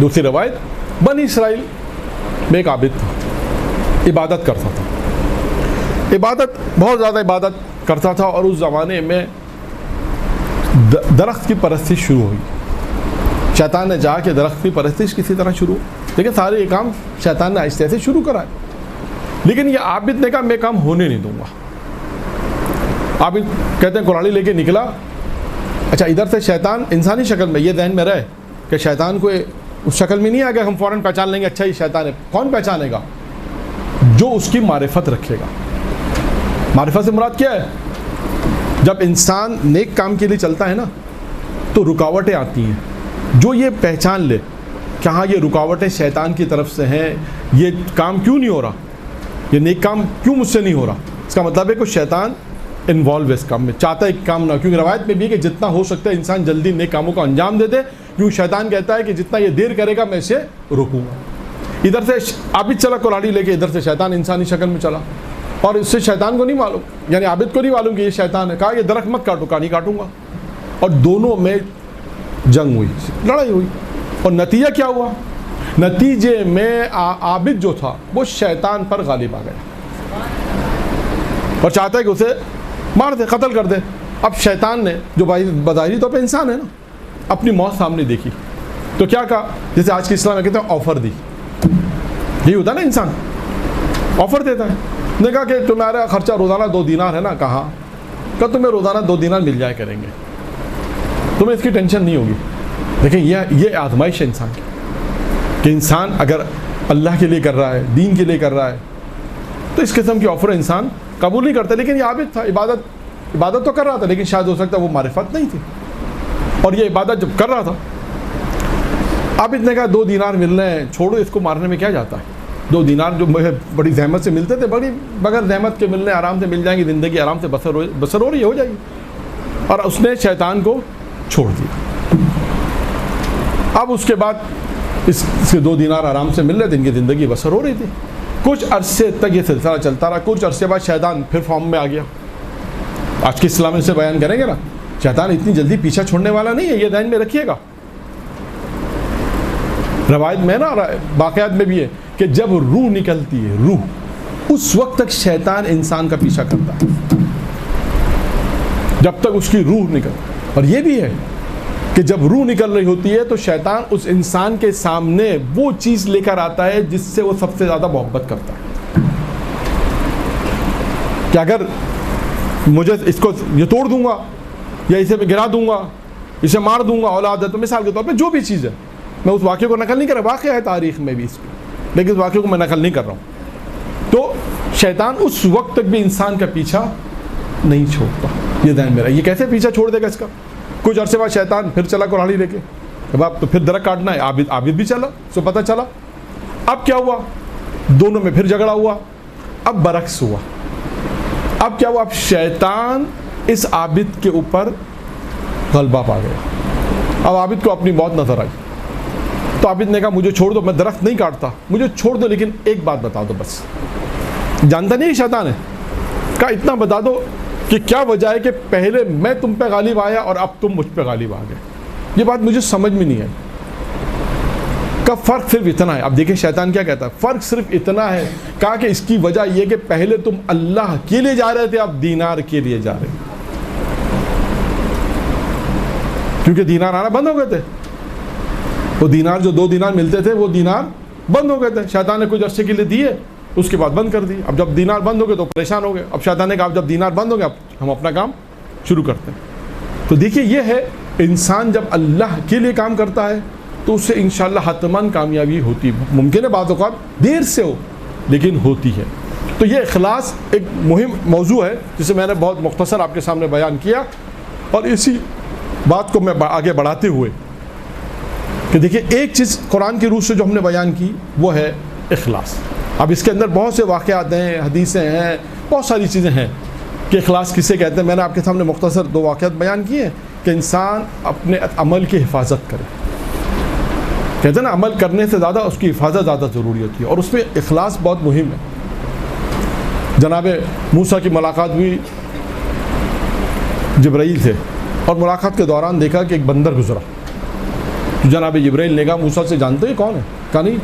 دوسری روایت. بنی اسرائیل میں ایک عابد تھا، عبادت کرتا تھا، بہت زیادہ عبادت کرتا تھا. اور اس زمانے میں درخت کی پرستش شروع ہوئی. شیطان نے جا کے درخت کی پرستش کسی طرح شروع، لیکن سارے یہ کام شیطان نے آہستہ آہستہ شروع کرائے. لیکن یہ عابد نے کہا میں کام ہونے نہیں دوں گا. عابد کہتے ہیں کلاڑی لے کے نکلا. اچھا ادھر سے شیطان انسانی شکل میں، یہ ذہن میں رہے کہ شیطان کو اس شکل میں نہیں آ گیا ہم فوراً پہچان لیں گے اچھا یہ شیطان ہے. کون پہچانے گا؟ جو اس کی معرفت رکھے گا. معرفت سے مراد کیا ہے؟ جب انسان نیک کام کے لیے چلتا ہے نا تو رکاوٹیں آتی ہیں. جو یہ پہچان لے کہ ہاں یہ رکاوٹیں شیطان کی طرف سے ہیں، یہ کام کیوں نہیں ہو رہا، یہ نیک کام کیوں مجھ سے نہیں ہو رہا، اس کا مطلب ہے کہ شیطان انوالو ہے اس کام میں، چاہتا ہے کہ کام نہ. کیونکہ روایت میں بھی ہے کہ جتنا ہو سکتا ہے انسان جلدی نیک کاموں کو انجام دے دے، کیونکہ شیطان کہتا ہے کہ جتنا یہ دیر کرے گا میں اسے روکوں گا. ادھر سے عابد چلا کلاڑی لے کے, ادھر سے شیطان انسانی شکل میں چلا, اور اس سے شیطان کو نہیں معلوم, یعنی عابد کو نہیں معلوم کہ یہ شیطان ہے. کہا یہ درخت مت کاٹو, کہا نہیں کاٹوں گا. اور دونوں میں جنگ ہوئی, لڑائی ہوئی, اور نتیجہ کیا ہوا؟ نتیجے میں عابد جو تھا وہ شیطان پر غالب آ گیا اور چاہتا ہے کہ اسے مار دے, قتل کر دے. اب شیطان نے, جو بظاہری طور پہ انسان ہے نا, اپنی موت سامنے دیکھی تو کیا کہا, جیسے آج کے اسلام میں کہتے ہیں آفر دی. یہی ہوتا ہے نا, انسان آفر دیتا ہے. نے کہا کہ تمہارا خرچہ روزانہ 2 دینار ہے نا, کہا تمہیں روزانہ 2 دینار مل جائے کریں گے, تمہیں اس کی ٹینشن نہیں ہوگی. دیکھیں یہ آزمائش ہے انسان کی, کہ انسان اگر اللہ کے لیے کر رہا ہے, دین کے لیے کر رہا ہے, تو اس قسم کی آفر انسان قبول نہیں کرتا. لیکن یہ عابد تھا, عبادت تو کر رہا تھا, لیکن شاید ہو سکتا ہے وہ معرفت نہیں تھی, اور یہ عبادت جب کر رہا تھا, عابد نے کہا 2 دینار مل رہے ہیں, چھوڑو اس کو, مارنے میں کیا جاتا ہے. 2 دینار جو بڑی زحمت سے ملتے تھے, بغیر زحمت کے مل رہے ہیں, آرام سے مل جائیں گے, زندگی آرام سے بسر ہو رہی ہو جائے گی. اور اس نے شیطان کو چھوڑ دیا. اب اس کے بعد اس کے 2 دینار آرام سے مل رہے تھے, ان کی زندگی بسر ہو رہی تھی. کچھ عرصے تک یہ سلسلہ چلتا رہا. کچھ عرصے بعد شیطان پھر فارم میں آ گیا. آج کے اسلام میں سے بیان کریں گے نا, شیطان اتنی جلدی پیچھا چھوڑنے والا نہیں ہے, یہ ذہن میں رکھیے گا. روایت میں نا, واقعات میں بھی ہے کہ جب روح نکلتی ہے, روح, اس وقت تک شیطان انسان کا پیچھا کرتا ہے, جب تک اس کی روح نکل. اور یہ بھی ہے کہ جب روح نکل رہی ہوتی ہے تو شیطان اس انسان کے سامنے وہ چیز لے کر آتا ہے جس سے وہ سب سے زیادہ محبت کرتا ہے. کہ اگر مجھے اس کو یہ توڑ دوں گا, یا اسے میں گرا دوں گا, اسے مار دوں گا, اولاد ہے, تو مثال کے طور پہ جو بھی چیز ہے, میں اس واقعے کو نقل نہیں کر رہا, واقعہ ہے تاریخ میں بھی اس پہ, لیکن اس واقعے کو میں نقل نہیں کر رہا ہوں. تو شیطان اس وقت تک بھی انسان کا پیچھا نہیں چھوڑتا. یہ ذہن میرا, یہ کیسے پیچھا چھوڑ دے گا اس کا؟ کچھ عرصے بعد شیطان پھر چلا کلاڑی لے کے, اب آپ تو پھر درخت کاٹنا ہے. عابد بھی چلا, سو پتہ چلا. اب کیا ہوا, دونوں میں پھر جھگڑا ہوا. اب برعکس ہوا. اب کیا ہوا, اب شیطان اس عابد کے اوپر غلبہ پا گیا. اب عابد کو اپنی موت نظر آئی, تو عابد نے کہا مجھے چھوڑ دو, میں درخت نہیں کاٹتا, مجھے چھوڑ دو, لیکن ایک بات بتا دو بس. جانتا نہیں شیطان ہے, کہا اتنا بتا دو کہ کیا وجہ ہے کہ پہلے میں تم پہ غالب آیا اور اب تم مجھ پہ غالب آ گئے. یہ بات مجھے سمجھ میں نہیں آئی. کا فرق صرف اتنا ہے. اب دیکھیں شیطان کیا کہتا ہے, فرق صرف اتنا ہے. کہا کہ اس کی وجہ یہ کہ پہلے تم اللہ کے لیے جا رہے تھے, اب دینار کے لیے جا رہے, کیونکہ دینار آنا بند ہو گئے تھے. وہ دینار جو 2 دینار ملتے تھے, وہ دینار بند ہو گئے تھے. شیطان نے کچھ عرصے کے لیے دیے, اس کے بعد بند کر دی. اب جب دینار بند ہو گئے تو پریشان ہو گئے. اب شیطان نے کہا اب جب دینار بند ہو گئے, اب ہم اپنا کام شروع کرتے ہیں. تو دیکھیے یہ ہے, انسان جب اللہ کے لیے کام کرتا ہے تو اس سے انشاءاللہ حتماً کامیابی ہوتی. ممکن ہے بعض اوقات دیر سے ہو, لیکن ہوتی ہے. تو یہ اخلاص ایک مہم موضوع ہے جسے میں نے بہت مختصر آپ کے سامنے بیان کیا. اور اسی بات کو میں آگے بڑھاتے ہوئے کہ دیکھیے ایک چیز قرآن کی روح سے جو ہم نے بیان کی وہ ہے اخلاص. اب اس کے اندر بہت سے واقعات ہیں, حدیثیں ہیں, بہت ساری چیزیں ہیں کہ اخلاص کسے کہتے ہیں. میں نے آپ کے سامنے مختصر 2 واقعات بیان کیے ہیں کہ انسان اپنے عمل کی حفاظت کرے. کہتے ہیں نا, عمل کرنے سے زیادہ اس کی حفاظت زیادہ ضروری ہوتی ہے, اور اس میں اخلاص بہت مہم ہے. جناب موسیٰ کی ملاقات ہوئی جبرائیل سے, اور ملاقات کے دوران دیکھا کہ ایک بندر گزرا. جناب جبرائیل نے کہا موسیٰ سے جانتے ہو یہ کون ہے؟ کہا نہیں.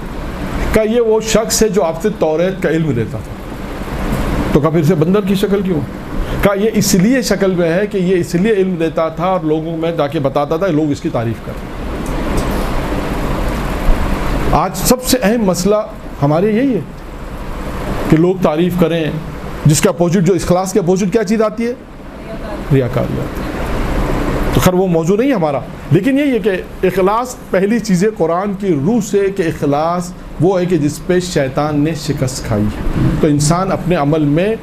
کہا یہ وہ شخص ہے جو آپ سے توریت کا علم لیتا تھا. تو کہا پھر سے بندر کی شکل کیوں؟ کہا یہ اس لیے شکل میں ہے کہ یہ اس لیے علم دیتا تھا اور لوگوں میں جا کے بتاتا تھا, لوگ اس کی تعریف کریں. آج سب سے اہم مسئلہ ہمارے یہی ہے کہ لوگ تعریف کریں, جس کا اپوزٹ, جو اخلاص کے اپوزٹ کیا چیز آتی ہے؟ ریاکاری آتی ہے. تو خیر وہ موضوع نہیں ہمارا, لیکن یہی ہے کہ اخلاص پہلی چیز ہے قرآن کی روح سے, کہ اخلاص وہ ہے کہ جس پہ شیطان نے شکست کھائی ہے. تو انسان اپنے عمل میں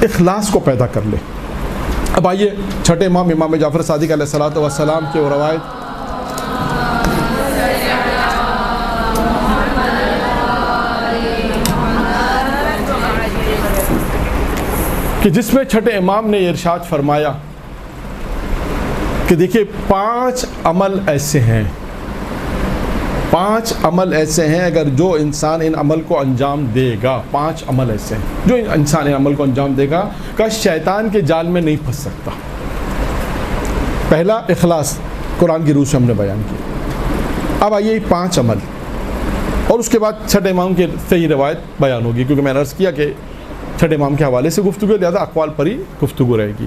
اخلاص کو پیدا کر لے. اب آئیے چھٹے امام جعفر صادق علیہ الصلوۃ والسلام کے وہ روایت کہ جس میں چھٹے امام نے ارشاد فرمایا کہ دیکھیے 5 عمل ایسے ہیں 5 عمل ایسے ہیں اگر جو انسان ان عمل کو انجام دے گا، 5 عمل ایسے ہیں جو انسان ان عمل کو انجام دے گا کہ شیطان کے جال میں نہیں پھنس سکتا۔ پہلا اخلاص، قرآن کی روح سے ہم نے بیان کیا۔ اب آئیے 5 عمل، اور اس کے بعد چھٹے امام کی صحیح روایت بیان ہوگی، کیونکہ میں نے عرض کیا کہ چھٹے امام کے حوالے سے گفتگو، لہٰذا اقوال پر ہی گفتگو رہے گی۔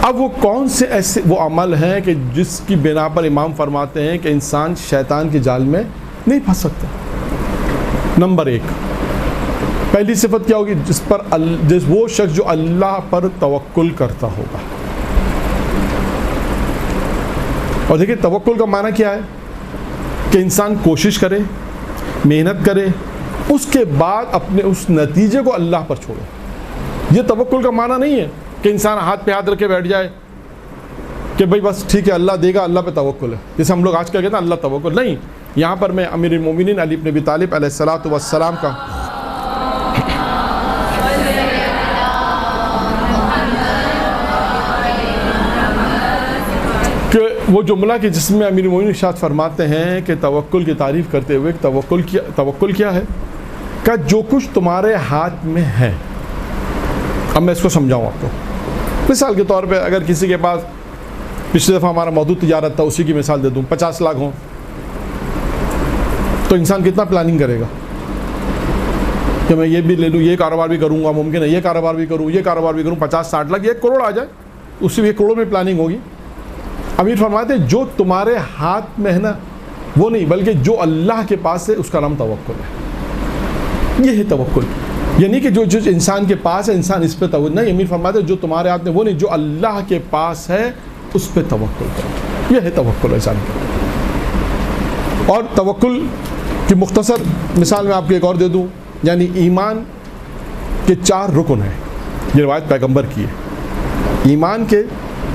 اب وہ کون سے ایسے وہ عمل ہیں کہ جس کی بنا پر امام فرماتے ہیں کہ انسان شیطان کے جال میں نہیں پھنس سکتا؟ نمبر 1، پہلی صفت کیا ہوگی؟ وہ شخص جو اللہ پر توکل کرتا ہوگا۔ اور دیکھیں توکل کا معنی کیا ہے کہ انسان کوشش کرے، محنت کرے، اس کے بعد اپنے اس نتیجے کو اللہ پر چھوڑے۔ یہ توکل کا معنی نہیں ہے کہ انسان ہاتھ پہ ہاتھ رکھ کے بیٹھ جائے کہ بھئی بس ٹھیک ہے اللہ دے گا، اللہ پہ توکل ہے، جیسے ہم لوگ آج کل کہتے ہیں اللہ توکل۔ نہیں، یہاں پر میں امیر المومنین علی بن ابی طالب علیہ الصلوۃ والسلام کا کہ وہ جملہ کہ جس میں امیر المومنین ارشاد فرماتے ہیں کہ توکل کی تعریف کرتے ہوئے توکل کیا ہے کہ جو کچھ تمہارے ہاتھ میں ہے۔ اب میں اس کو سمجھاؤں آپ کو۔ مثال کے طور پہ اگر کسی کے پاس پچھلی دفعہ ہمارا موضوع تجارت تھا، اسی کی مثال دے دوں، 50 لاکھ ہوں تو انسان کتنا پلاننگ کرے گا کہ میں یہ بھی لے لوں، یہ کاروبار بھی کروں گا، ممکن ہے یہ کاروبار بھی کروں، یہ کاروبار بھی کروں، 50-60 لاکھ، 1 کروڑ آ جائے، اس سے 1 کروڑ میں پلاننگ ہوگی۔ امیر فرماتے ہیں جو تمہارے ہاتھ میں ہے نا وہ نہیں، بلکہ جو اللہ کے پاس ہے اس کا نام توکل ہے۔ یہ ہے توکل، یعنی کہ جو انسان کے پاس ہے انسان اس پہ توکل نہیں۔ امیر فرماتے ہیں جو تمہارے ہاتھ میں وہ نہیں، جو اللہ کے پاس ہے اس پہ توکل کرو۔ یہ ہے توکل انسان کا۔ اور توکل کی مختصر مثال میں آپ کو ایک اور دے دوں، یعنی ایمان کے 4 رکن ہیں، یہ روایت پیغمبر کی ہے۔ ایمان کے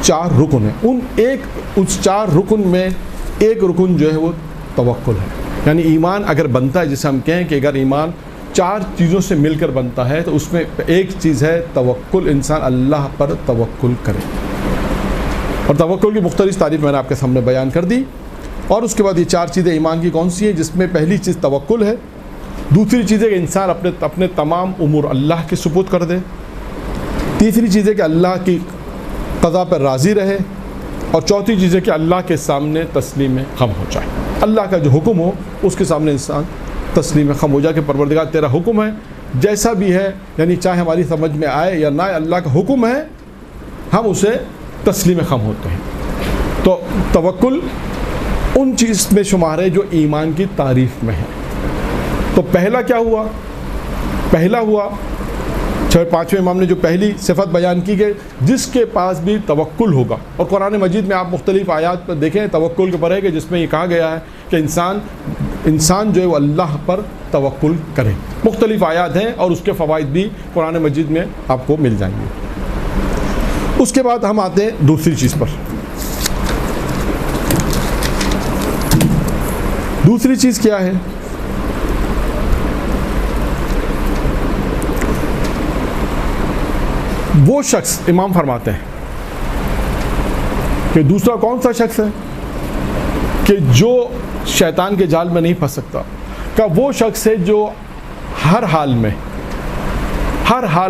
4 رکن ہیں، اس 4 رکن میں ایک رکن جو ہے وہ توکل ہے۔ یعنی ایمان اگر بنتا ہے، جسے ہم کہیں کہ اگر ایمان 4 چیزوں سے مل کر بنتا ہے تو اس میں ایک چیز ہے توکل، انسان اللہ پر توکل کرے۔ اور توکل کی مختلف تعریف میں نے آپ کے سامنے بیان کر دی۔ اور اس کے بعد یہ 4 چیزیں ایمان کی کون سی ہیں، جس میں پہلی چیز توکل ہے، دوسری چیز ہے کہ انسان اپنے تمام امور اللہ کے سپرد کر دے، تیسری چیز ہے کہ اللہ کی قضا پر راضی رہے، اور چوتھی چیز ہے کہ اللہ کے سامنے تسلیم خم ہو جائے۔ اللہ کا جو حکم ہو اس کے سامنے انسان تسلیم خم ہو جائے کہ پروردگار تیرا حکم ہے جیسا بھی ہے، یعنی چاہے ہماری سمجھ میں آئے یا نہ آئے، اللہ کا حکم ہے، ہم اسے تسلیم خم ہوتے ہیں۔ تو توکل ان چیز میں شمار ہے جو ایمان کی تعریف میں ہے۔ تو پہلا کیا ہوا؟ پہلا ہوا 5ویں امام نے جو پہلی صفت بیان کی کہ جس کے پاس بھی توکل ہوگا، اور قرآن مجید میں آپ مختلف آیات پر دیکھیں توکل کے پر ہے کہ جس میں یہ کہا گیا ہے کہ انسان جو ہے وہ اللہ پر توکل کرے۔ مختلف آیات ہیں اور اس کے فوائد بھی قرآن مجید میں آپ کو مل جائیں گے۔ اس کے بعد ہم آتے ہیں دوسری چیز پر۔ دوسری چیز کیا ہے؟ وہ شخص، امام فرماتے ہیں کہ دوسرا کون سا شخص ہے کہ جو شیطان کے جال میں نہیں پھنس سکتا، کہ وہ شخص ہے جو ہر حال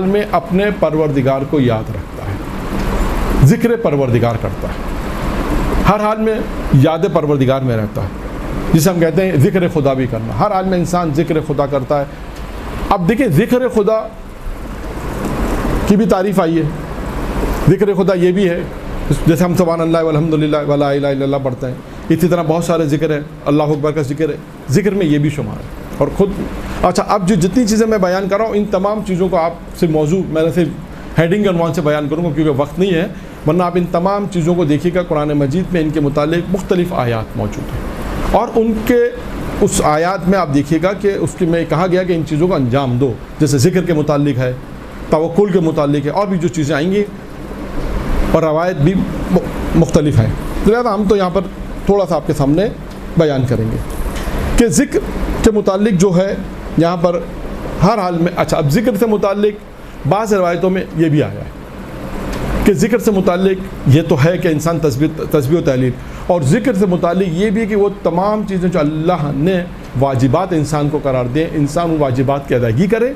میں اپنے پروردگار کو یاد رکھتا ہے، ذکر پروردگار کرتا ہے، ہر حال میں یاد پروردگار میں رہتا ہے، جسے ہم کہتے ہیں ذکر خدا بھی کرنا۔ ہر حال میں انسان ذکر خدا کرتا ہے۔ اب دیکھیں ذکر خدا کی بھی تعریف آئی ہے۔ ذکر خدا یہ بھی ہے جیسے ہم سبحان اللہ والحمدللہ ولا الہ الا اللہ پڑھتے ہیں، اسی طرح بہت سارے ذکر ہیں، اللہ اکبر کا ذکر ہے، ذکر میں یہ بھی شمار ہے۔ اور خود اچھا، اب جو جتنی چیزیں میں بیان کر رہا ہوں ان تمام چیزوں کو آپ سے موضوع میں نے صرف ہیڈنگ کے عنوان سے بیان کروں گا کیونکہ وقت نہیں ہے، ورنہ آپ ان تمام چیزوں کو دیکھیے گا قرآن مجید میں ان کے متعلق مختلف آیات موجود ہیں، اور ان کے اس آیات میں آپ دیکھیے گا کہ اس میں کہا گیا کہ ان چیزوں کو انجام دو، جیسے ذکر کے متعلق ہے، توکل کے متعلق ہے، اور بھی جو چیزیں آئیں گی اور روایت بھی مختلف ہیں، لہٰذا ہم تو یہاں پر تھوڑا سا آپ کے سامنے بیان کریں گے کہ ذکر کے متعلق جو ہے یہاں پر ہر حال میں۔ اچھا، اب ذکر سے متعلق بعض روایتوں میں یہ بھی آیا ہے کہ ذکر سے متعلق یہ تو ہے کہ انسان تسبیح و تحلیل، اور ذکر سے متعلق یہ بھی ہے کہ وہ تمام چیزیں جو اللہ نے واجبات انسان کو قرار دیں، انسان ان واجبات کی ادائیگی کرے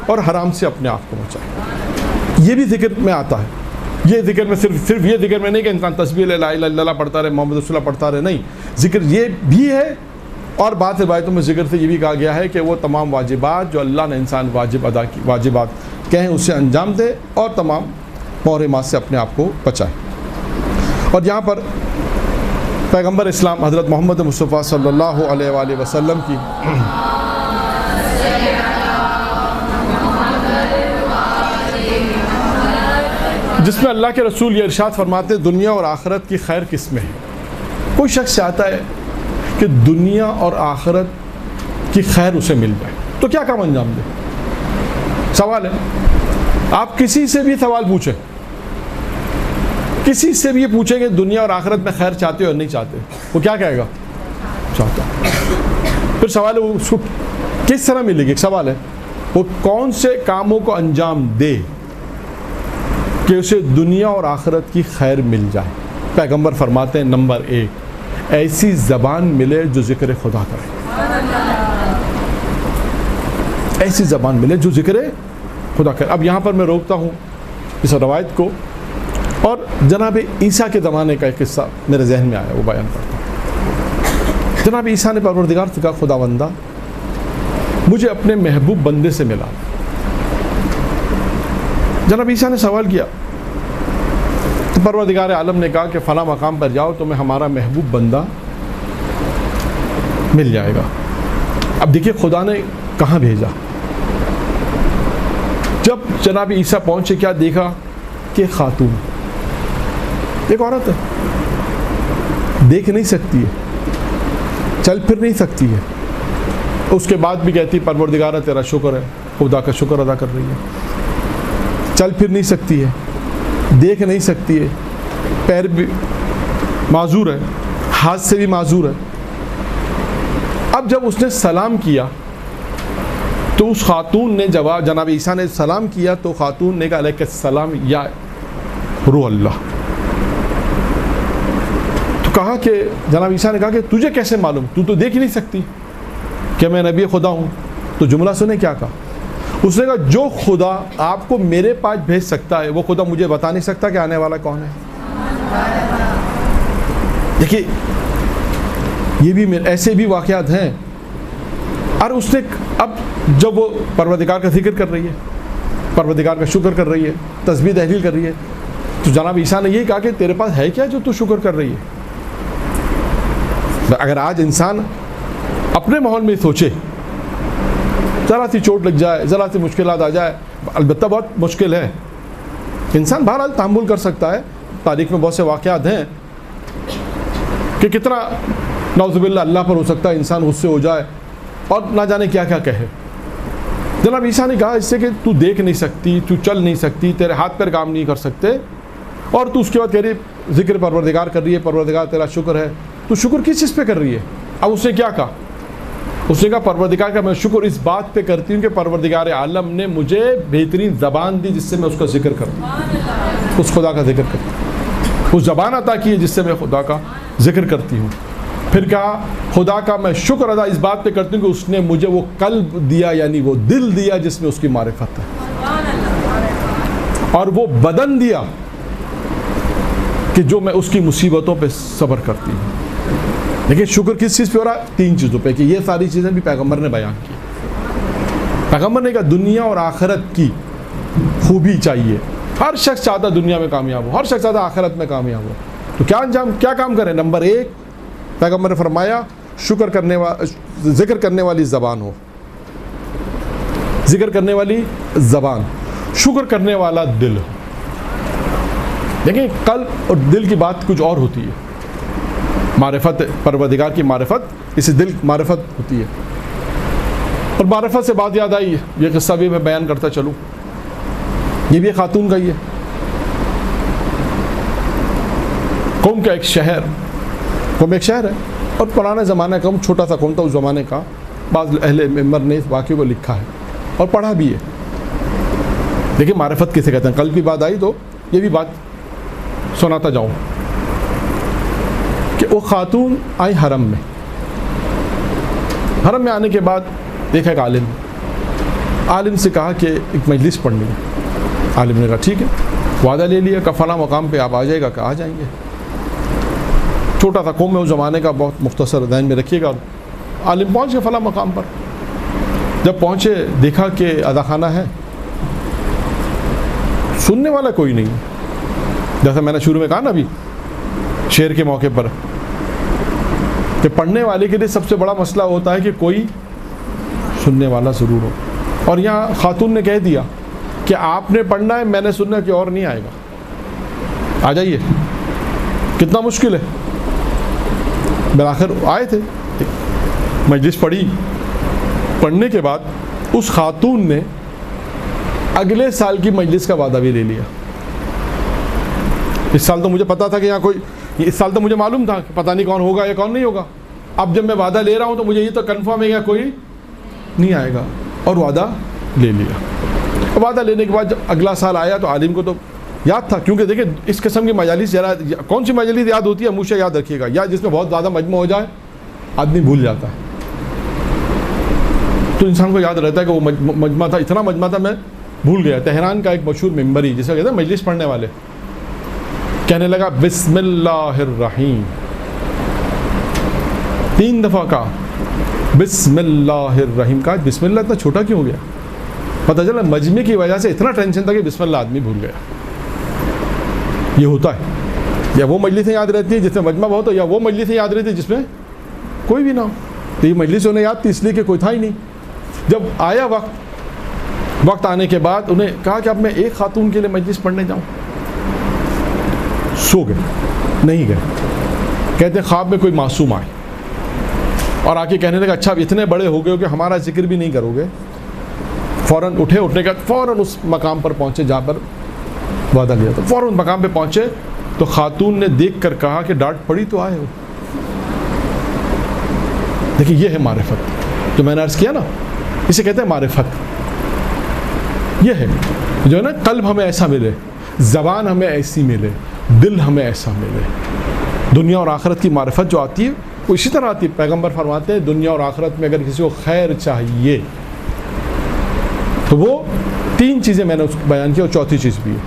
اور حرام سے اپنے آپ کو بچائے۔ یہ بھی ذکر میں آتا ہے۔ یہ ذکر میں صرف یہ ذکر میں نہیں کہ انسان تسبیح لا الہ الا اللہ پڑھتا رہے، محمد رسول اللہ پڑھتا رہے، نہیں، ذکر یہ بھی ہے۔ اور بعض روایتوں میں ذکر سے یہ بھی کہا گیا ہے کہ وہ تمام واجبات جو اللہ نے انسان واجبات کہیں اسے انجام دے اور تمام محرمات سے اپنے آپ کو بچائے۔ اور یہاں پر پیغمبر اسلام حضرت محمد مصطفیٰ صلی اللہ علیہ وآلہ وسلم کی جس میں اللہ کے رسول یہ ارشاد فرماتے ہیں دنیا اور آخرت کی خیر کس میں ہے۔ کوئی شخص چاہتا ہے کہ دنیا اور آخرت کی خیر اسے مل جائے تو کیا کام انجام دے؟ سوال ہے، آپ کسی سے بھی سوال پوچھیں، کسی سے بھی یہ پوچھیں کہ دنیا اور آخرت میں خیر چاہتے ہو یا نہیں چاہتے، وہ کیا کہے گا؟ چاہتا۔ پھر سوال ہے وہ اس کو کس طرح ملے گی؟ ایک سوال ہے وہ کون سے کاموں کو انجام دے کہ اسے دنیا اور آخرت کی خیر مل جائے؟ پیغمبر فرماتے ہیں نمبر 1، ایسی زبان ملے جو ذکر خدا کرے، ایسی زبان ملے جو ذکر خدا کرے۔ اب یہاں پر میں روکتا ہوں اس روایت کو اور جناب عیسیٰ کے زمانے کا ایک قصہ میرے ذہن میں آیا، وہ بیان کرتا ہوں۔ جناب عیسیٰ نے پروردگار سے کہا خدا بندہ مجھے اپنے محبوب بندے سے ملا۔ جناب عیسیٰ نے سوال کیا تو پروردگار عالم نے کہا کہ فلاں مقام پر جاؤ تمہیں ہمارا محبوب بندہ مل جائے گا۔ اب دیکھیے خدا نے کہاں بھیجا۔ جب جناب عیسیٰ پہنچے کیا دیکھا کہ خاتون، ایک عورت ہے، دیکھ نہیں سکتی ہے، چل پھر نہیں سکتی ہے، اس کے بعد بھی کہتی پروردگارہ تیرا شکر ہے، خدا کا شکر ادا کر رہی ہے۔ چل پھر نہیں سکتی ہے، دیکھ نہیں سکتی ہے، پیر بھی معذور ہے، ہاتھ سے بھی معذور ہے۔ اب جب اس نے سلام کیا تو اس خاتون نے جواب، جناب عیسیٰ نے سلام کیا تو خاتون نے کہا علیہ السلام یا روح اللہ۔ تو کہا کہ جناب عیسیٰ نے کہا کہ تجھے کیسے معلوم، تو دیکھ ہی نہیں سکتی کہ میں نبی خدا ہوں؟ تو جملہ سنے کیا کہا، اس نے کہا جو خدا آپ کو میرے پاس بھیج سکتا ہے وہ خدا مجھے بتا نہیں سکتا کہ آنے والا کون ہے؟ دیکھیے یہ بھی ایسے بھی واقعات ہیں۔ اور اس نے اب جب وہ پروردگار کا ذکر کر رہی ہے، پروردگار کا شکر کر رہی ہے، تسبیح تحلیل کر رہی ہے، تو جناب عیسیٰ نے یہ کہا کہ تیرے پاس ہے کیا جو تو شکر کر رہی ہے؟ اگر آج انسان اپنے ماحول میں سوچے، ذرا سی چوٹ لگ جائے، ذرا سی مشکلات آ جائے، البتہ بہت مشکل ہے، انسان بہرحال تحمل کر سکتا ہے۔ تاریخ میں بہت سے واقعات ہیں کہ کتنا نعوذ باللہ اللہ پر ہو سکتا ہے انسان غصے ہو جائے اور نہ جانے کیا کیا کہے۔ جناب عیسیٰ نے کہا اس سے کہ تو دیکھ نہیں سکتی، تو چل نہیں سکتی، تیرے ہاتھ پیر کام نہیں کر سکتے، اور تو اس کے بعد کہہ رہی ذکر پروردگار کر رہی ہے، پروردگار تیرا شکر ہے، تو شکر کس چیز پہ کر رہی ہے؟ اب اس نے کیا کہا؟ اس نے کہا پروردگار کا میں شکر اس بات پہ کرتی ہوں کہ پروردگار عالم نے مجھے بہترین زبان دی جس سے میں اس کا ذکر کروں، اس خدا کا ذکر کروں، اس زبان عطا کی ہے جس سے میں خدا کا ذکر کرتی ہوں۔ پھر کہا خدا کا میں شکر ادا اس بات پہ کرتی ہوں کہ اس نے مجھے وہ قلب دیا، یعنی وہ دل دیا جس میں اس کی معرفت ہے، اور وہ بدن دیا کہ جو میں اس کی مصیبتوں پہ صبر کرتی ہوں۔ لیکن شکر کس چیز پہ ہو رہا ہے؟ 3 چیزوں پہ، کہ یہ ساری چیزیں بھی پیغمبر نے بیان کی۔ پیغمبر نے کہا دنیا اور آخرت کی خوبی چاہیے، ہر شخص چاہتا دنیا میں کامیاب ہو، ہر شخص چاہتا آخرت میں کامیاب ہو، تو کیا کام کریں؟ نمبر 1 پیغمبر نے فرمایا ذکر کرنے والی زبان ہو، ذکر کرنے والی زبان، شکر کرنے والا دل ہو۔ دیکھیں قلب اور دل کی بات کچھ اور ہوتی ہے، معرفت پروردگار کی معرفت، اسے دل معرفت ہوتی ہے۔ اور معرفت سے بات یاد آئی، یہ قصہ بھی میں بیان کرتا چلوں، یہ بھی خاتون کا ہی ہے۔ قوم کا ایک شہر ہے، اور پرانے زمانے کا چھوٹا سا قوم تھا اس زمانے کا، بعض اہل معمر نے اس واقعے کو لکھا ہے اور پڑھا بھی ہے۔ دیکھیں معرفت کسے کہتے ہیں، قلب کی بات آئی تو یہ بھی بات سناتا جاؤں کہ وہ خاتون آئی حرم میں. حرم میں آنے کے بعد دیکھا ایک عالم سے کہا کہ ایک مجلس پڑھنی ہے. عالم نے کہا ٹھیک ہے, وعدہ لے لیا کہ فلاں مقام پہ آپ آ جائے گا. کہ آ جائیں گے. چھوٹا تھا قوم میں اس زمانے کا, بہت مختصر, ذہن میں رکھیے گا. عالم پہنچ گئے فلاں مقام پر. جب پہنچے دیکھا کہ اذا خانہ ہے, سننے والا کوئی نہیں. جیسا میں نے شروع میں کہا نا ابھی شعر کے موقع پر کہ پڑھنے والے کے لیے سب سے بڑا مسئلہ ہوتا ہے کہ کوئی سننے والا ضرور ہو. اور یہاں خاتون نے کہہ دیا کہ آپ نے پڑھنا ہے, میں نے سننا, کہ اور نہیں آئے گا, آ جائیے. کتنا مشکل ہے. بالآخر آئے تھے, مجلس پڑھی. پڑھنے کے بعد اس خاتون نے اگلے سال کی مجلس کا وعدہ بھی لے لیا. اس سال تو مجھے پتا تھا کہ یہاں کوئی, اس سال تو مجھے معلوم تھا کہ پتہ نہیں کون ہوگا یا کون نہیں ہوگا. اب جب میں وعدہ لے رہا ہوں تو مجھے یہ تو کنفرم ہے کہ کوئی نہیں آئے گا, اور وعدہ لے لیا. وعدہ لینے کے بعد جب اگلا سال آیا تو عالم کو تو یاد تھا, کیونکہ دیکھیں اس قسم کی مجالس کون سی مجالس یاد ہوتی ہے, ہمیشہ یاد رکھیے گا, یا جس میں بہت زیادہ مجمع ہو جائے آدمی بھول جاتا ہے. تو انسان کو یاد رہتا ہے کہ وہ مجمع تھا, اتنا مجمع تھا میں بھول گیا. تہران کا ایک مشہور ممبری جسے کہتے ہیں مجلس پڑھنے والے, کہنے لگا بسم اللہ الرحیم. 3 دفعہ کہا بسم اللہ الرحیم. کہا بسم اللہ اتنا چھوٹا کیوں ہو گیا؟ پتہ چلا مجمع کی وجہ سے اتنا ٹینشن تھا کہ بسم اللہ آدمی بھول گیا. یہ ہوتا ہے, یا وہ مجلسیں یاد رہتی ہیں جس میں مجمع بہت ہو, یا وہ مجلسیں یاد رہتی ہیں جس میں کوئی بھی نہ ہو. تو یہ مجلس انہیں یاد تھی اس لیے کہ کوئی تھا ہی نہیں. جب آیا وقت آنے کے بعد انہیں کہا کہ اب میں ایک خاتون کے لیے مجلس پڑھنے جاؤں. سو گئے, نہیں گئے. کہتے ہیں خواب میں کوئی معصوم آئے اور آ کے کہنے لگا اچھا اب اتنے بڑے ہو گئے ہو کہ ہمارا ذکر بھی نہیں کرو گے. فوراً اٹھے, اٹھنے کے بعد فوراً اس مقام پر پہنچے جہاں پر وعدہ لیا تھا. فوراً مقام پہ پہنچے تو خاتون نے دیکھ کر کہا کہ ڈانٹ پڑی تو آئے ہو. دیکھیں یہ ہے معرفت جو میں نے عرض کیا نا, اسے کہتے ہیں معرفت. یہ ہے جو ہے نا, قلب ہمیں ایسا ملے, زبان ہمیں ایسی ملے, دل ہمیں ایسا ملے. دنیا اور آخرت کی معرفت جو آتی ہے وہ اسی طرح آتی ہے. پیغمبر فرماتے ہیں دنیا اور آخرت میں اگر کسی کو خیر چاہیے تو وہ 3 چیزیں میں نے اس کو بیان کی, اور چوتھی چیز بھی ہے.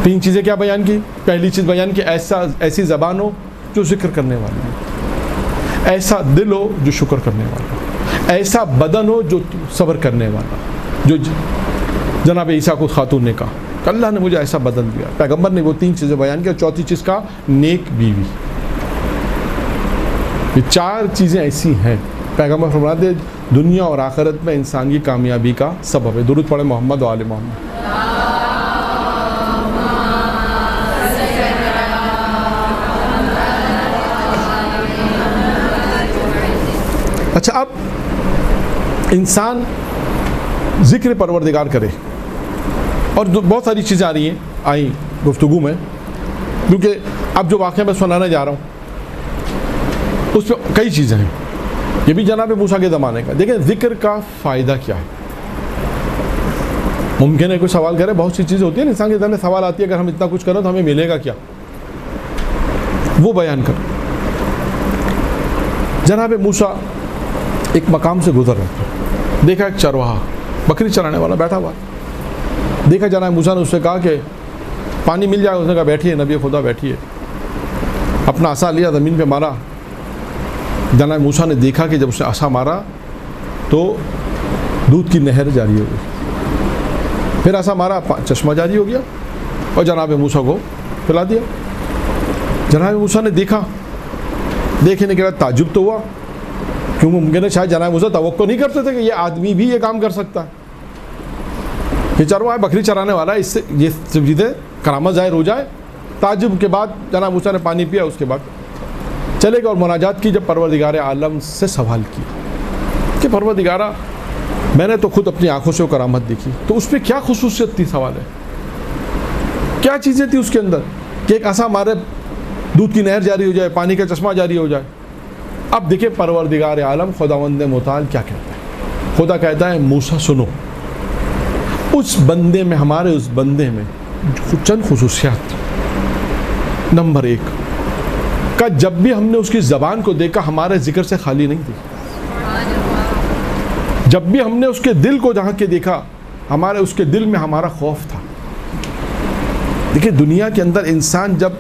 3 چیزیں کیا بیان کی؟ پہلی چیز بیان کی ایسی زبان ہو جو ذکر کرنے والی ہو, ایسا دل ہو جو شکر کرنے والا ہو, ایسا بدن ہو جو صبر کرنے والا. جو جناب عیسیٰ کو خاتون نے کہا کہ اللہ نے مجھے ایسا بدن دیا, پیغمبر نے وہ 3 چیزیں بیان کی, اور چوتھی چیز کا نیک بیوی. یہ 4 چیزیں ایسی ہیں پیغمبر فرماتے ہیں دنیا اور آخرت میں انسان کی کامیابی کا سبب ہے. درود پڑھیں محمد و آل محمد. اچھا, اب انسان ذکر پروردگار کرے, اور بہت ساری چیزیں آ رہی ہیں آئیں گفتگو میں, کیونکہ اب جو واقعہ میں سنانے جا رہا ہوں اس پہ کئی چیزیں ہیں. یہ بھی جناب موسیٰ کے زمانے کا. دیکھیں ذکر کا فائدہ کیا ہے. ممکن ہے کوئی سوال کرے, بہت سی چیزیں ہوتی ہیں انسان کے ذہن میں سوال آتی ہے اگر ہم اتنا کچھ کریں تو ہمیں ملے گا کیا, وہ بیان کر. جناب موسیٰ ایک مقام سے گزر رہے تھے, دیکھا ایک چرواہا بکری چرانے والا بیٹھا ہوا. دیکھا جناب موسیٰ نے اس سے کہا کہ پانی مل جائے. اس نے کہا بیٹھیے نبی خدا بیٹھیے. اپنا عصا لیا, زمین پہ مارا. جناب موسیٰ نے دیکھا کہ جب اس نے عصا مارا تو دودھ کی نہر جاری ہو گئی. پھر عصا مارا, چشمہ جاری ہو گیا, اور جناب موسیٰ کو پلا دیا. جناب موسیٰ نے دیکھا, دیکھنے کے بعد تعجب تو ہوا, کیونکہ ممکن ہے شاید جناب موسیٰ توقع نہیں کرتے تھے کہ یہ آدمی بھی یہ کام کر سکتا ہے. یہ چرواہا بکری چرانے والا ہے, اس سے یہ چیزیں کرامت ظاہر ہو جائے. تعجب کے بعد جناب موسیٰ نے پانی پیا, اس کے بعد چلے گئے اور مناجات کی. جب پروردگار عالم سے سوال کیا کہ پروردگارہ میں نے تو خود اپنی آنکھوں سے وہ کرامت دیکھی, تو اس پہ کیا خصوصیت تھی؟ سوال ہے کیا چیزیں تھی اس کے اندر کہ ایک عصا مارے دودھ کی نہر جاری ہو جائے, پانی کا چشمہ جاری ہو جائے. اب دیکھیں پروردگار عالم خداوند متعال کیا کہتا ہے. خدا کہتا ہے موسیٰ سنو, اس بندے میں, ہمارے اس بندے میں چند خصوصیات نمبر 1 کا جب بھی ہم نے اس کی زبان کو دیکھا ہمارے ذکر سے خالی نہیں تھی. جب بھی ہم نے اس کے دل کو جہاں کے دیکھا ہمارے اس کے دل میں ہمارا خوف تھا. دیکھیں دنیا کے اندر انسان جب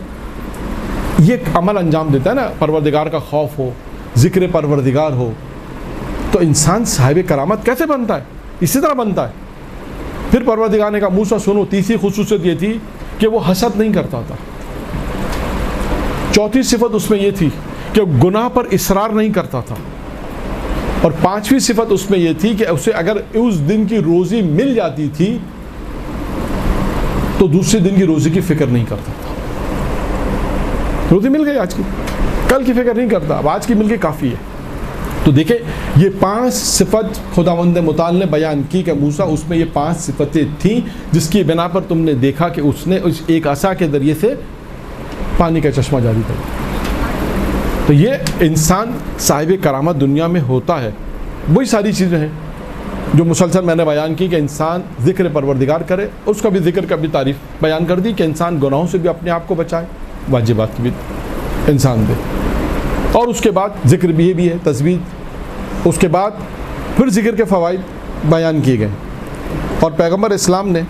یہ عمل انجام دیتا ہے نا, پروردگار کا خوف ہو, ذکر پروردگار ہو, تو انسان صاحب کرامت کیسے بنتا ہے؟ اسی طرح بنتا ہے. پھر پروردگار نے کہا موسیٰ سنو, تیسری خصوصیت یہ تھی کہ وہ حسد نہیں کرتا تھا. چوتھی صفت اس میں یہ تھی کہ گناہ پر اصرار نہیں کرتا تھا. اور پانچویں صفت اس میں یہ تھی کہ اسے اگر اس دن کی روزی مل جاتی تھی تو دوسرے دن کی روزی کی فکر نہیں کرتا تھا. روزی مل گئی آج کی, کل کی فکر نہیں کرتا, اب آج کی مل گئی کافی ہے. تو دیکھیں یہ 5 صفت خداوند متعال نے بیان کی کہ موسیٰ اس میں یہ 5 صفتیں تھیں جس کی بنا پر تم نے دیکھا کہ اس نے اس ایک عصا کے ذریعے سے پانی کا چشمہ جاری کر دیا. تو یہ انسان صاحب کرامت دنیا میں ہوتا ہے. وہی ساری چیزیں ہیں جو مسلسل میں نے بیان کی کہ انسان ذکر پروردگار کرے, اس کا بھی ذکر کا بھی تعریف بیان کر دی کہ انسان گناہوں سے بھی اپنے آپ کو بچائے, واجبات کی بھی انسان دے. اور اس کے بعد ذکر بھی یہ بھی ہے تسبیح. اس کے بعد پھر ذکر کے فوائد بیان کیے گئے اور پیغمبر اسلام نے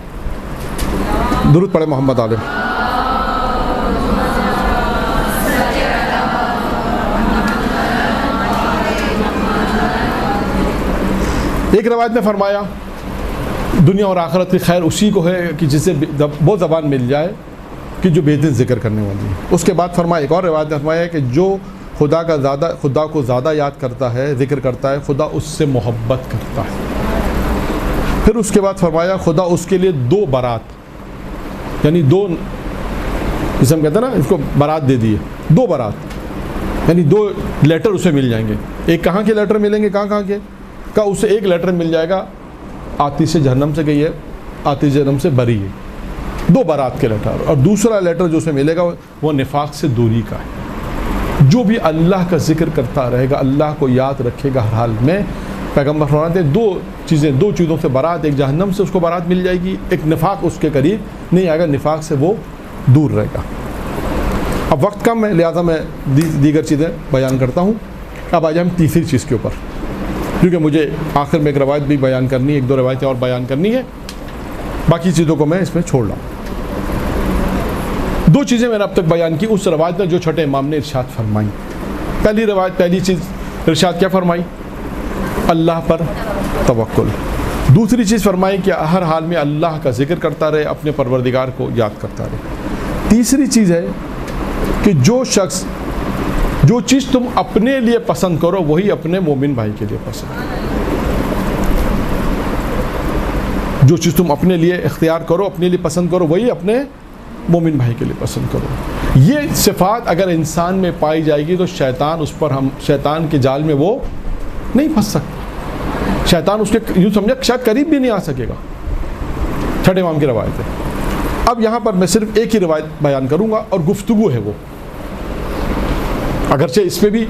درود پڑھے محمد علیہ. ایک روایت میں فرمایا دنیا اور آخرت کی خیر اسی کو ہے کہ جسے وہ زبان مل جائے کہ جو بے دن ذکر کرنے والی ہے. اس کے بعد فرمایا ایک اور روایت میں فرمایا کہ جو خدا کو زیادہ یاد کرتا ہے, ذکر کرتا ہے, خدا اس سے محبت کرتا ہے. پھر اس کے بعد فرمایا خدا اس کے لیے 2 برات یعنی 2 جسے ہم کہتے ہیں نا اس کو برات دے دیے, 2 برات یعنی 2 لیٹر اسے مل جائیں گے. ایک کہاں کے لیٹر ملیں گے, کہاں کے کا اسے ایک لیٹر مل جائے گا آتش جہنم سے گئی ہے, آتش جہنم سے بری ہے, 2 برات کے لیٹر. اور دوسرا لیٹر جو اسے ملے گا وہ نفاق سے دوری کا ہے. جو بھی اللہ کا ذکر کرتا رہے گا, اللہ کو یاد رکھے گا ہر حال میں, پیغمبر فرماتے ہیں 2 چیزوں سے برات, ایک جہنم سے اس کو برات مل جائے گی, ایک نفاق اس کے قریب نہیں آئے گا, نفاق سے وہ دور رہے گا. اب وقت کم ہے لہٰذا میں دیگر چیزیں بیان کرتا ہوں. اب آ جائیں ہم تیسری چیز کے اوپر, کیونکہ مجھے آخر میں ایک روایت بھی بیان کرنی ہے, 1-2 روایتیں اور بیان کرنی ہے, باقی چیزوں کو میں اس میں چھوڑ رہا ہوں. 2 چیزیں میں نے اب تک بیان کی اس روایت میں جو چھٹے امام نے ارشاد فرمائی. پہلی چیز ارشاد کیا فرمائی؟ اللہ پر توکل. دوسری چیز فرمائی کہ ہر حال میں اللہ کا ذکر کرتا رہے, اپنے پروردگار کو یاد کرتا رہے. تیسری چیز ہے کہ جو چیز تم اپنے لیے پسند کرو وہی اپنے مومن بھائی کے لیے پسند کرو. جو چیز تم اپنے لیے اختیار کرو, اپنے لیے پسند کرو, وہی اپنے مومن بھائی کے لیے پسند کرو. یہ صفات اگر انسان میں پائی جائے گی تو شیطان کے جال میں وہ نہیں پھنس سکتا. شیطان اس کے یوں سمجھا شاید قریب بھی نہیں آ سکے گا. چھٹے امام کی روایت ہے. اب یہاں پر میں صرف ایک ہی روایت بیان کروں گا اور گفتگو ہے وہ, اگرچہ اس میں بھی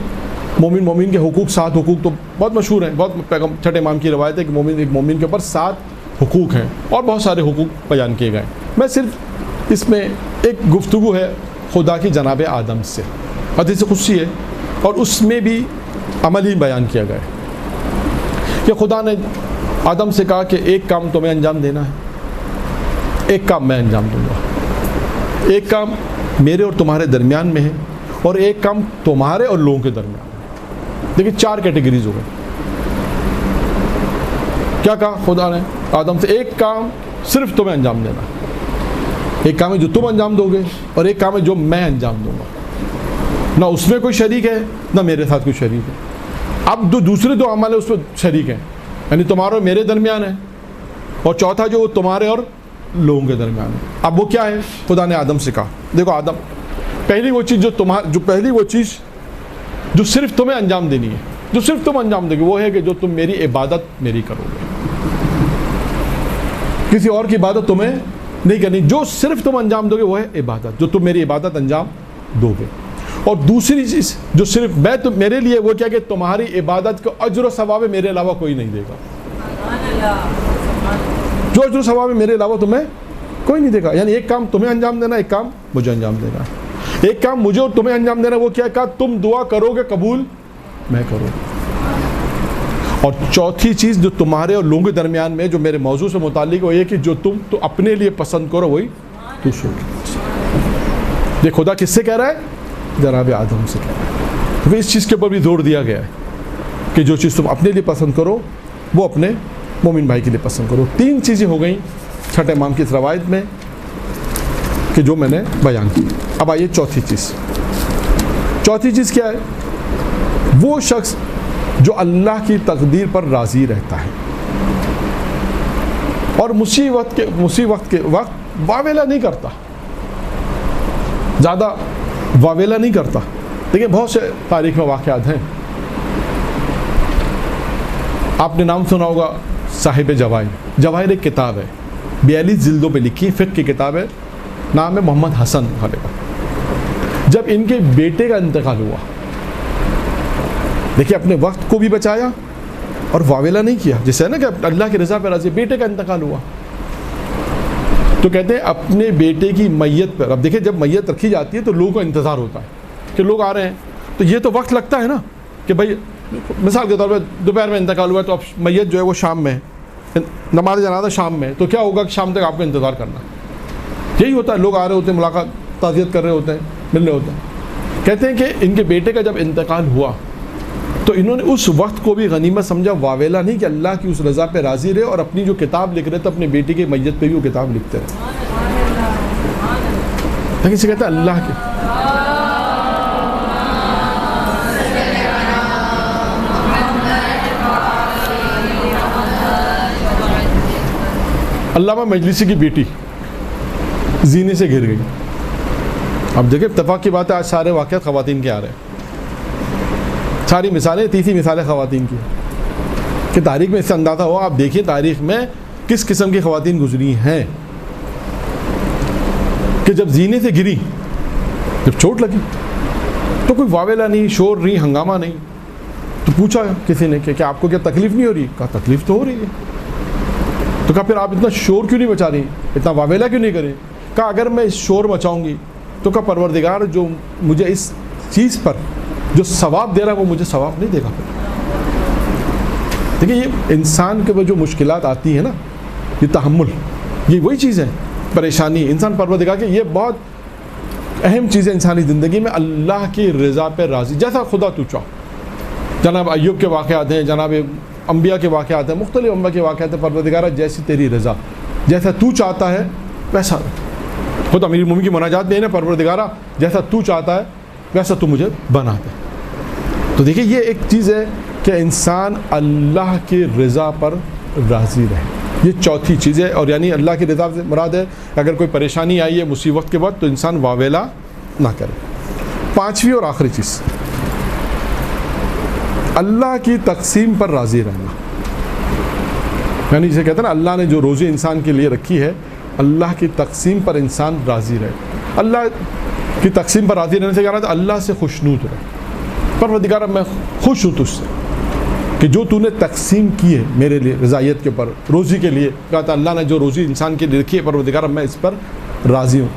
مومن کے حقوق 7 حقوق تو بہت مشہور ہیں. بہت چھٹے امام کی روایت ہے کہ ایک مومن کے اوپر 7 حقوق ہیں اور بہت سارے حقوق بیان کیے گئے. میں صرف اس میں ایک گفتگو ہے خدا کی جناب آدم سے, حدیث قدسی ہے اور اس میں بھی عملی بیان کیا گیا ہے کہ خدا نے آدم سے کہا کہ ایک کام تمہیں انجام دینا ہے, ایک کام میں انجام دوں گا, ایک کام میرے اور تمہارے درمیان میں ہے اور ایک کام تمہارے اور لوگوں کے درمیان. دیکھیں 4 کیٹیگریز ہو گئے. کیا کہا خدا نے آدم سے؟ ایک کام صرف تمہیں انجام دینا, ایک کام ہے جو تم انجام دو گے اور ایک کام ہے جو میں انجام دوں گا. نہ اس میں کوئی شریک ہے نہ میرے ساتھ کوئی شریک ہے. اب جو دوسرے 2 عمل ہے اس میں شریک ہیں, یعنی تمہارے اور میرے درمیان ہے, اور چوتھا جو تمہارے اور لوگوں کے درمیان ہے. اب وہ کیا ہے؟ خدا نے آدم سے کہا دیکھو آدم, پہلی وہ چیز جو صرف تمہیں انجام دینی ہے, جو صرف تم انجام دو گے, وہ ہے کہ جو تم میری عبادت میری کرو گے. کسی اور کی عبادت تمہیں نہیں کرنی, جو صرف تم انجام دو گے وہ ہے عبادت, جو تم میری عبادت انجام دو گے. اور دوسری چیز جو صرف میں میرے لیے وہ کیا کہ تمہاری عبادت کو اجر و ثواب میرے علاوہ کوئی نہیں دے گا. جو اجر و ثواب میرے علاوہ تمہیں کوئی نہیں دے گا. یعنی ایک کام تمہیں انجام دینا, ایک کام مجھے انجام دینا. ایک کام مجھے اور تمہیں انجام دینا، وہ کیا کہا؟ تم دعا کرو گے قبول میں کروں. اور چوتھی چیز جو تمہارے اور لوگوں کے درمیان میں جو میرے موضوع سے متعلق وہ یہ کہ جو تم تو اپنے لیے پسند کرو وہی دوسروں کے. یہ خدا کس سے کہہ رہا ہے؟ جناب آدم سے کہہ رہا ہے. تو اس چیز کے اوپر بھی زور دیا گیا ہے کہ جو چیز تم اپنے لیے پسند کرو وہ اپنے مومن بھائی کے لیے پسند کرو. 3 چیزیں ہو گئیں چھٹے امام کی اس روایت میں کہ جو میں نے بیان کی. اب آئیے چوتھی چیز. چوتھی چیز کیا ہے؟ وہ شخص جو اللہ کی تقدیر پر راضی رہتا ہے اور مصیبت کے وقت واویلا نہیں کرتا، زیادہ واویلا نہیں کرتا. دیکھیں بہت سے تاریخ میں واقعات ہیں. آپ نے نام سنا ہوگا صاحب جواہر. جواہر ایک کتاب ہے، 42 جلدوں پہ لکھی، فقہ کی کتاب ہے. نام ہے محمد حسن غالبا. جب ان کے بیٹے کا انتقال ہوا، دیکھیے اپنے وقت کو بھی بچایا اور واویلا نہیں کیا، جیسے ہے نا کہ اللہ کی رضا پہ راضی. بیٹے کا انتقال ہوا تو کہتے ہیں اپنے بیٹے کی میت پر. اب دیکھیں جب میت رکھی جاتی ہے تو لوگوں کو انتظار ہوتا ہے کہ لوگ آ رہے ہیں، تو یہ تو وقت لگتا ہے نا کہ بھائی مثال کے طور پہ دوپہر میں انتقال ہوا تو اب میت جو ہے وہ شام میں ہے، نماز جنازہ شام میں، تو کیا ہوگا کہ شام تک آپ کو انتظار کرنا. یہی ہوتا ہے، لوگ آ رہے ہوتے ہیں، ملاقات تعزیت کر رہے ہوتے ہیں، مل رہے ہوتے ہیں. کہتے ہیں کہ ان کے بیٹے کا جب انتقال ہوا تو انہوں نے اس وقت کو بھی غنیمت سمجھا، واویلا نہیں کہ اللہ کی اس رضا پہ راضی رہے، اور اپنی جو کتاب لکھ رہے تھے اپنے بیٹے کی میت پہ بھی وہ کتاب لکھتے رہے. لیکن سے کہتا ہے اللہ کے علامہ مجلسی کی بیٹی زینے سے گر گئی. اب دیکھیں اتفاق کی بات ہے، آج سارے واقعات خواتین کے آ رہے ہیں، ساری مثالیں، تیسری مثالیں خواتین کی کہ تاریخ میں اس سے اندازہ ہوا. آپ دیکھیے تاریخ میں کس قسم کی خواتین گزری ہیں کہ جب زینے سے گری، جب چوٹ لگی تو کوئی واویلا نہیں، شور نہیں، ہنگامہ نہیں. تو پوچھا کسی نے کہ کیا آپ کو کیا تکلیف نہیں ہو رہی؟ کہا تکلیف تو ہو رہی ہے. تو کہا پھر آپ اتنا شور کیوں نہیں مچا رہی، اتنا واویلا کیوں نہیں کریں؟ کہا اگر میں اس شور مچاؤں گی تو کہا پروردگار جو مجھے اس چیز پر جو ثواب دے رہا ہے وہ مجھے ثواب نہیں دے گا. دیکھیں یہ انسان کے جو مشکلات آتی ہیں نا، یہ تحمل، یہ وہی چیز ہے پریشانی. انسان پروردگار کے یہ بہت اہم چیزیں انسانی زندگی میں، اللہ کی رضا پہ راضی، جیسا خدا تو چاہو. جناب ایوب کے واقعات ہیں، جناب انبیاء کے واقعات ہیں، مختلف انبیاء کے واقعات ہیں. پروردگار جیسی تیری رضا، جیسا تو چاہتا ہے ویسا. خود امیر المومنین کی مناجات میں ہے نا، پروردگارا جیسا تو چاہتا ہے ویسا تو مجھے بنا دے. تو دیکھیں یہ ایک چیز ہے کہ انسان اللہ کی رضا پر راضی رہے. یہ چوتھی چیز ہے. اور یعنی اللہ کی رضا سے مراد ہے اگر کوئی پریشانی آئی ہے مصیبت کے وقت تو انسان واویلا نہ کرے. پانچویں اور آخری چیز، اللہ کی تقسیم پر راضی رہنا. یعنی جسے کہتے ہیں نا اللہ نے جو روزی انسان کے لیے رکھی ہے، اللہ کی تقسیم پر انسان راضی رہے. اللہ کی تقسیم پر راضی رہنے سے کیا رہا ہے؟ اللہ سے خوشنود رہے. پروردگار میں خوش ہوں تجھ سے کہ جو تو نے تقسیم کی ہے میرے لیے رضائیت کے اوپر، روزی کے لیے. کہا تھا اللہ نے جو روزی انسان کے لیے رکھی ہے پروردگار میں اس پر راضی ہوں.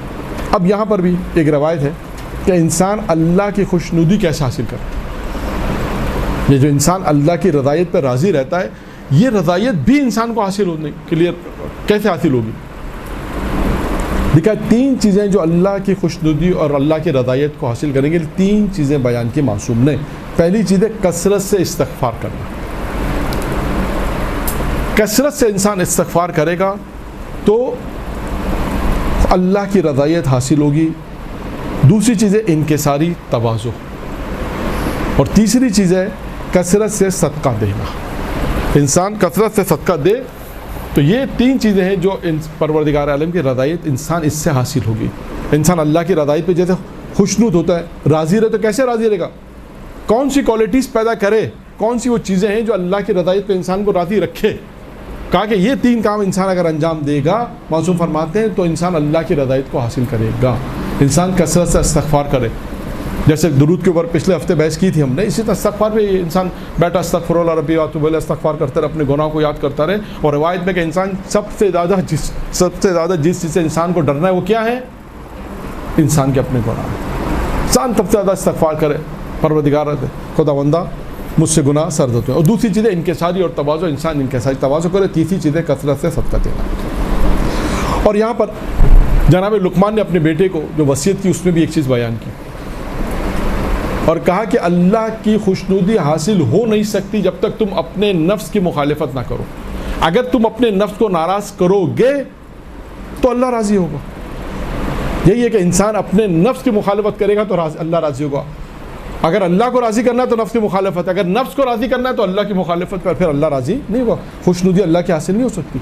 اب یہاں پر بھی ایک روایت ہے کہ انسان اللہ کی خوشنودی کیسے حاصل کرے. یہ جو انسان اللہ کی رضائیت پر راضی رہتا ہے، یہ رضائیت بھی انسان کو حاصل ہونے کے لیے کیسے حاصل ہوگی؟ دیکھا 3 چیزیں جو اللہ کی خوشنودی اور اللہ کی رضائیت کو حاصل کریں گے. 3 چیزیں بیان کی معصوم نے. پہلی چیز ہے کثرت سے استغفار کرنا. کثرت سے انسان استغفار کرے گا تو اللہ کی رضائیت حاصل ہوگی. دوسری چیز ہے انکساری تواضع. اور تیسری چیز ہے کثرت سے صدقہ دینا. انسان کثرت سے صدقہ دے تو یہ 3 چیزیں ہیں جو پروردگار عالم کی رضائیت انسان اس سے حاصل ہوگی. انسان اللہ کی رضائیت پہ جیسے خوشنود ہوتا ہے، راضی رہے تو کیسے راضی رہے گا؟ کون سی کوالٹیز پیدا کرے، کون سی وہ چیزیں ہیں جو اللہ کی رضائیت پہ انسان کو راضی رکھے. کہا کہ یہ 3 کام انسان اگر انجام دے گا، معصوم فرماتے ہیں، تو انسان اللہ کی رضائیت کو حاصل کرے گا. انسان کثرت سے استغفار کرے. جیسے درود کے اوپر پچھلے ہفتے بحث کی تھی ہم نے، اسی طرح استغفار پہ انسان بیٹھا استغفر اللہ ربی واتوب الیہ استغفار کرتا رہے، اپنے گناہوں کو یاد کرتا رہے. اور روایت میں کہ انسان سب سے زیادہ جس چیز سے انسان کو ڈرنا ہے وہ کیا ہے؟ انسان کے اپنے گناہ. انسان سب سے زیادہ استغفار کرے، پروردگار خدا بندہ مجھ سے گناہ سرد ہوتے ہیں. اور دوسری چیزیں انکساری اور تواضع، انسان انکساری تواضع کرے. تیسری چیزیں کثرت سے صدقہ دینا. اور یہاں پر جناب لقمان نے اپنے بیٹے کو جو وصیت کی اس میں بھی ایک چیز بیان کی اور کہا کہ اللہ کی خوشنودی حاصل ہو نہیں سکتی جب تک تم اپنے نفس کی مخالفت نہ کرو. اگر تم اپنے نفس کو ناراض کرو گے تو اللہ راضی ہوگا. یہی ہے کہ انسان اپنے نفس کی مخالفت کرے گا تو اللہ راضی ہوگا. اگر اللہ کو راضی کرنا ہے تو نفس کی مخالفت، اگر نفس کو راضی کرنا ہے تو اللہ کی مخالفت پر پھر اللہ راضی نہیں ہوگا. خوشنودی اللہ کی حاصل نہیں ہو سکتی.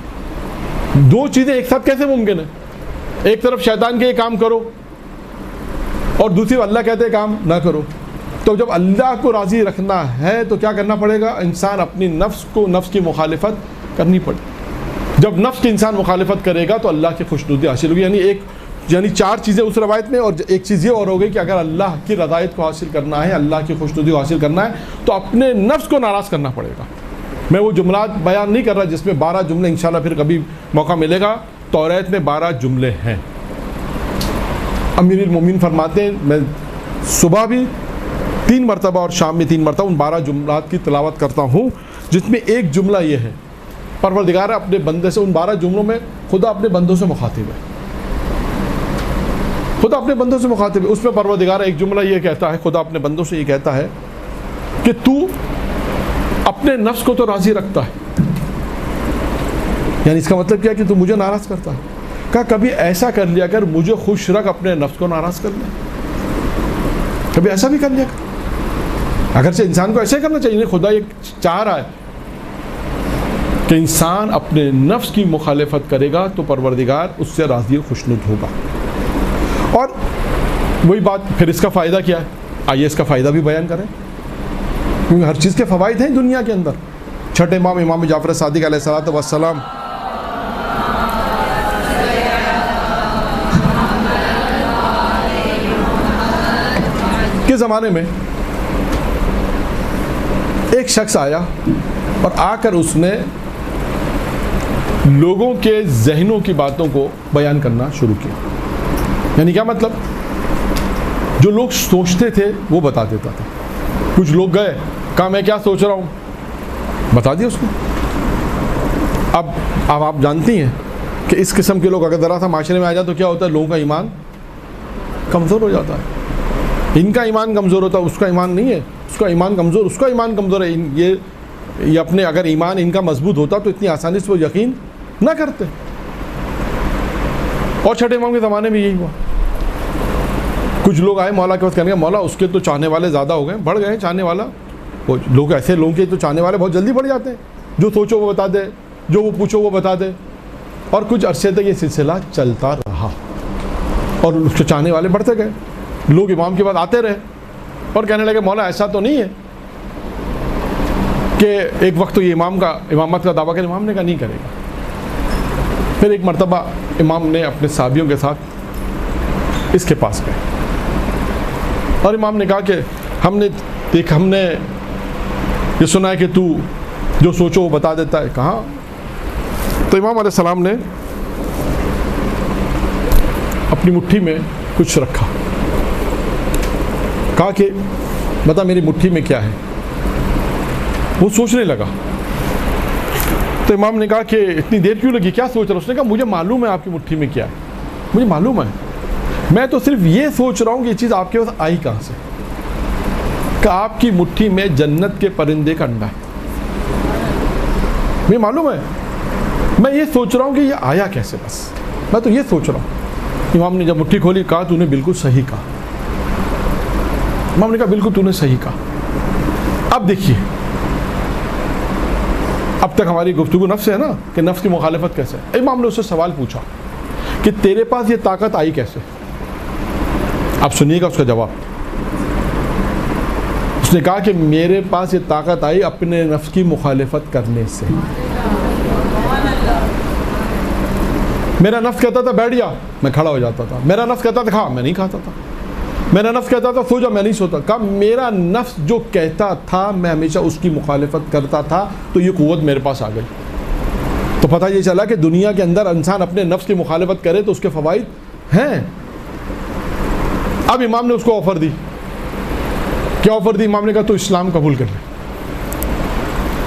دو چیزیں ایک ساتھ کیسے ممکن ہے؟ ایک طرف شیطان کے یہ کام کرو اور دوسری اللہ کہتے کام نہ کرو. تو جب اللہ کو راضی رکھنا ہے تو کیا کرنا پڑے گا؟ انسان اپنی نفس کی مخالفت کرنی پڑے. جب نفس کی انسان مخالفت کرے گا تو اللہ کی خوشنودی حاصل ہوگی. یعنی چار چیزیں اس روایت میں، اور ایک چیز یہ اور ہو گئی کہ اگر اللہ کی رضایت کو حاصل کرنا ہے، اللہ کی خوشنودی کو حاصل کرنا ہے تو اپنے نفس کو ناراض کرنا پڑے گا. میں وہ جملات بیان نہیں کر رہا جس میں 12 جملے، انشاءاللہ پھر کبھی موقع ملے گا. توریت میں 12 جملے ہیں. امیر المومنین فرماتے ہیں میں صبح بھی 3 مرتبہ اور شام میں 3 مرتبہ ان 12 جملات کی تلاوت کرتا ہوں، جس میں ایک جملہ یہ ہے پروردگار اپنے بندے سے، ان 12 جملوں میں خدا اپنے بندوں سے مخاطب ہے. خدا اپنے بندوں سے مخاطب ہے. اس میں پروردگار ایک جملہ یہ کہتا ہے، خدا اپنے بندوں سے یہ کہتا ہے کہ تو اپنے نفس کو تو راضی رکھتا ہے. یعنی اس کا مطلب کیا کہ تو مجھے ناراض کرتا ہے. کہا کبھی ایسا کر لیا کر مجھے خوش رکھ، اپنے نفس کو ناراض کر لیا. کبھی ایسا بھی کر لیا کر. اگرچہ انسان کو ایسے کرنا چاہیے، خدا یہ چاہ رہا ہے کہ انسان اپنے نفس کی مخالفت کرے گا تو پروردگار اس سے راضی و خوشنود ہوگا. اور وہی بات پھر اس کا فائدہ کیا ہے؟ آئیے اس کا فائدہ بھی بیان کریں، کیونکہ ہر چیز کے فوائد ہیں دنیا کے اندر. چھٹے امام جعفر صادق علیہ الصلوۃ والسلام کے زمانے میں ایک شخص آیا اور آ کر اس نے لوگوں کے ذہنوں کی باتوں کو بیان کرنا شروع کیا. یعنی کیا مطلب؟ جو لوگ سوچتے تھے وہ بتا دیتا تھا. کچھ لوگ گئے، کہا میں کیا سوچ رہا ہوں، بتا دیا اس کو. اب آپ جانتی ہیں کہ اس قسم کے لوگ اگر ذرا سا معاشرے میں آ جائے تو کیا ہوتا ہے؟ لوگوں کا ایمان کمزور ہو جاتا ہے. ان کا ایمان کمزور ہوتا ہے، اس کا ایمان نہیں ہے، اس کا ایمان کمزور، اس کا ایمان کمزور ہے. یہ اپنے اگر ایمان ان کا مضبوط ہوتا تو اتنی آسانی سے وہ یقین نہ کرتے. اور چھٹے امام کے زمانے میں یہی ہوا. کچھ لوگ آئے مولا کے پاس، کہنے کا مولا اس کے تو چاہنے والے زیادہ ہو گئے، بڑھ گئے چاہنے والا. وہ لوگ ایسے لوگوں کے تو چاہنے والے بہت جلدی بڑھ جاتے ہیں، جو سوچو وہ بتا دے، جو وہ پوچھو وہ بتا دے. اور کچھ عرصے تک یہ سلسلہ چلتا رہا اور اس کے چاہنے والے بڑھتے گئے. لوگ امام کے بعد آتے رہے اور کہنے لگے مولا ایسا تو نہیں ہے کہ ایک وقت تو یہ امامت کا دعویٰ کرے. امام نے کہا نہیں کرے گا. پھر ایک مرتبہ امام نے اپنے صحابیوں کے ساتھ اس کے پاس گئے اور امام نے کہا کہ ہم نے یہ سنا ہے کہ تو جو سوچو وہ بتا دیتا ہے. کہاں؟ تو امام علیہ السلام نے اپنی مٹھی میں کچھ رکھا، کہا کہ بتا میری مٹھی میں کیا ہے. وہ سوچنے لگا. تو امام نے کہا کہ اتنی دیر کیوں لگی، کیا سوچ رہا؟ اس نے کہا مجھے معلوم ہے آپ کی مٹھی میں کیا ہے، مجھے معلوم ہے. میں تو صرف یہ سوچ رہا ہوں کہ یہ چیز آپ کے پاس آئی کہاں سے. کہ آپ کی مٹھی میں جنت کے پرندے کا انڈا ہے. مجھے معلوم ہے، میں یہ سوچ رہا ہوں کہ یہ آیا کیسے. بس میں تو یہ سوچ رہا ہوں. امام نے جب مٹھی کھولی کہا تو نے بالکل صحیح کہا. امام نے کہا بالکل تو نے صحیح کہا. اب دیکھیے، اب تک ہماری گفتگو نفس ہے نا کہ نفس کی مخالفت کیسے. امام نے اس سے سوال پوچھا کہ تیرے پاس یہ طاقت آئی کیسے. آپ سنیے گا اس کا جواب. اس نے کہا کہ میرے پاس یہ طاقت آئی اپنے نفس کی مخالفت کرنے سے. میرا نفس کہتا تھا بیٹھ جا، میں کھڑا ہو جاتا تھا. میرا نفس کہتا تھا کھا، میں نہیں کھاتا تھا. میرا نفس کہتا تھا سو جا، میں نہیں سوتا. کہا میرا نفس جو کہتا تھا میں ہمیشہ اس کی مخالفت کرتا تھا تو یہ قوت میرے پاس آ گئی. تو پتہ یہ چلا کہ دنیا کے اندر انسان اپنے نفس کی مخالفت کرے تو اس کے فوائد ہیں. اب امام نے اس کو آفر دی. کیا آفر دی؟ امام نے کہا تو اسلام قبول کر لے.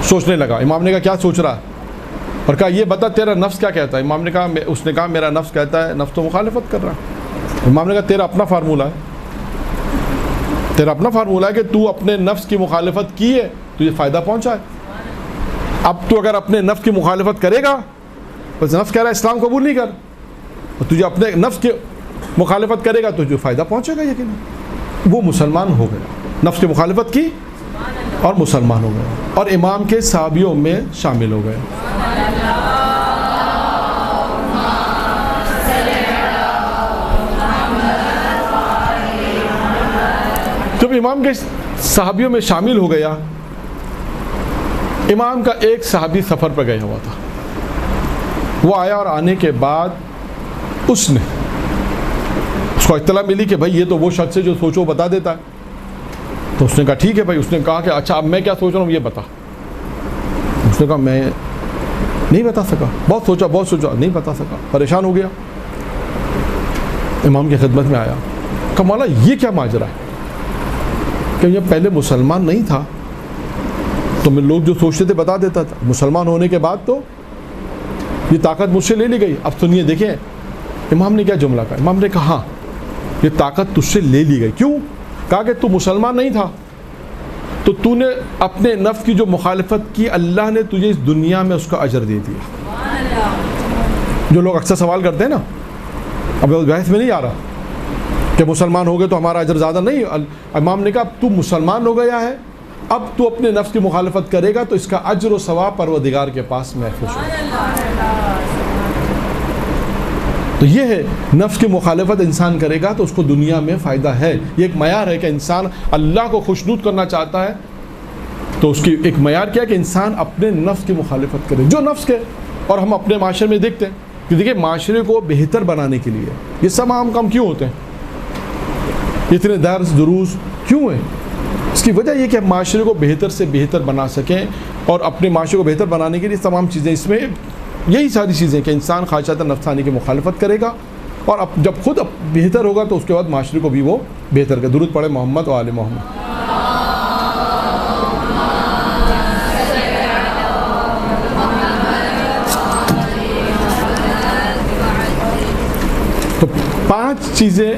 سوچنے لگا. امام نے کہا کیا سوچ رہا ہے؟ اور کہا یہ بتا تیرا نفس کیا کہتا ہے. امام نے کہا اس نے کہا میرا نفس کہتا ہے, نفس تو مخالفت کر رہا ہے. امام نے کہا تیرا اپنا فارمولہ ہے, تیرا اپنا فارمولہ ہے کہ تو اپنے نفس کی مخالفت کی ہے, تجھے فائدہ پہنچا ہے. اب تو اگر اپنے نفس کی مخالفت کرے گا, بس نفس کہہ رہا ہے اسلام قبول نہیں کر, اور تجھے اپنے نفس کی مخالفت کرے گا تو جو فائدہ پہنچے گا یقیناً. وہ مسلمان ہو گیا, نفس کی مخالفت کی اور مسلمان ہو گئے, اور امام کے صحابیوں میں شامل ہو گئے. جب امام کے صحابیوں میں شامل ہو گیا, امام کا ایک صحابی سفر پر گیا ہوا تھا. وہ آیا اور آنے کے بعد اس کو اطلاع ملی کہ بھائی یہ تو وہ شخص ہے جو سوچو بتا دیتا ہے. تو اس نے کہا ٹھیک ہے بھائی. اس نے کہا کہ اچھا اب میں کیا سوچ رہا ہوں یہ بتا. اس نے کہا میں نہیں بتا سکا, بہت سوچا نہیں بتا سکا, پریشان ہو گیا. امام کی خدمت میں آیا, کہا مولا یہ کیا ماجرا ہے کہ یہ پہلے مسلمان نہیں تھا تو میں لوگ جو سوچتے تھے بتا دیتا تھا, مسلمان ہونے کے بعد تو یہ طاقت مجھ سے لے لی گئی. اب سنیے دیکھیں امام نے کیا جملہ کہا. امام نے کہا ہاں یہ طاقت تجھ سے لے لی گئی. کیوں؟ کہا کہ تو مسلمان نہیں تھا تو تو نے اپنے نفس کی جو مخالفت کی, اللہ نے تجھے اس دنیا میں اس کا اجر دے دیا. جو لوگ اکثر سوال کرتے ہیں نا, اب بحث میں نہیں آ رہا کہ مسلمان ہو گئے تو ہمارا اجر زیادہ نہیں. امام نے کہا اب تو مسلمان ہو گیا ہے, اب تو اپنے نفس کی مخالفت کرے گا تو اس کا اجر و ثواب پروردگار کے پاس محفوظ ہوگا. تو یہ ہے نفس کی مخالفت انسان کرے گا تو اس کو دنیا میں فائدہ ہے. یہ ایک معیار ہے کہ انسان اللہ کو خوشنود کرنا چاہتا ہے تو اس کی ایک معیار کیا ہے کہ انسان اپنے نفس کی مخالفت کرے, جو نفس کے. اور ہم اپنے معاشرے میں دیکھتے ہیں کہ دیکھیں معاشرے کو بہتر بنانے کے لیے یہ سب عام کام کیوں ہوتے ہیں, اتنے درس دروس کیوں ہیں؟ اس کی وجہ یہ کہ ہم معاشرے کو بہتر سے بہتر بنا سکیں, اور اپنے معاشرے کو بہتر بنانے کے لیے تمام چیزیں اس میں یہی ساری چیزیں کہ انسان خواہشات نفسانی کی مخالفت کرے گا, اور جب خود بہتر ہوگا تو اس کے بعد معاشرے کو بھی وہ بہتر کرے. درود پڑھے محمد و آل محمد. تو 5 چیزیں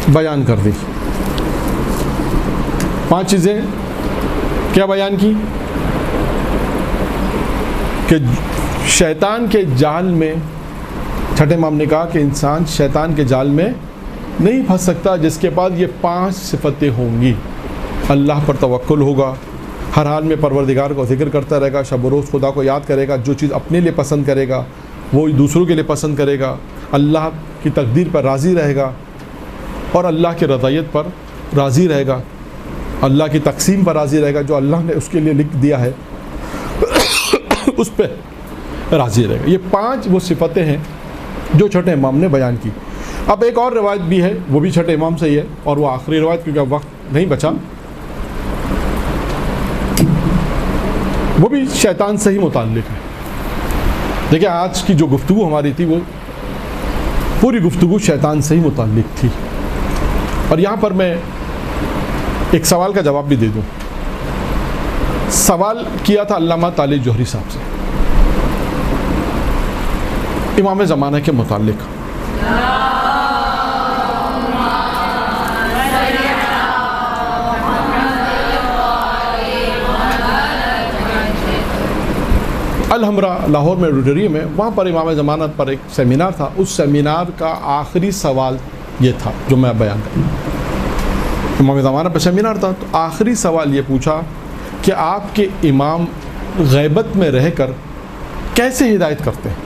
بیان کر دی. 5 چیزیں کیا بیان کی کہ شیطان کے جال میں, چھٹے امام نے کہا کہ انسان شیطان کے جال میں نہیں پھنس سکتا جس کے بعد یہ 5 صفتیں ہوں گی. اللہ پر توکل ہوگا, ہر حال میں پروردگار کو ذکر کرتا رہے گا, شب و روز خدا کو یاد کرے گا, جو چیز اپنے لیے پسند کرے گا وہ دوسروں کے لیے پسند کرے گا, اللہ کی تقدیر پر راضی رہے گا اور اللہ کی رضایت پر راضی رہے گا, اللہ کی تقسیم پر راضی رہے گا, جو اللہ نے اس کے لیے لکھ دیا ہے اس پہ راضی رہے گا. یہ 5 وہ صفتیں ہیں جو چھٹے امام نے بیان کی. اب ایک اور روایت بھی ہے, وہ بھی چھٹے امام سے ہی ہے, اور وہ آخری روایت کیونکہ اب وقت نہیں بچا, وہ بھی شیطان سے ہی متعلق ہے. دیکھیں آج کی جو گفتگو ہماری تھی وہ پوری گفتگو شیطان سے ہی متعلق تھی, اور یہاں پر میں ایک سوال کا جواب بھی دے دوں. سوال کیا تھا علامہ طالب جوہری صاحب سے امام زمانہ کے متعلق. الحمرہ لاہور میں روٹری میں, وہاں پر امام زمانہ پر ایک سیمینار تھا. اس سیمینار کا آخری سوال یہ تھا جو میں بیان کروں. امام زمانہ پہ سیمینار تھا تو آخری سوال یہ پوچھا کہ آپ کے امام غیبت میں رہ کر کیسے ہدایت کرتے ہیں.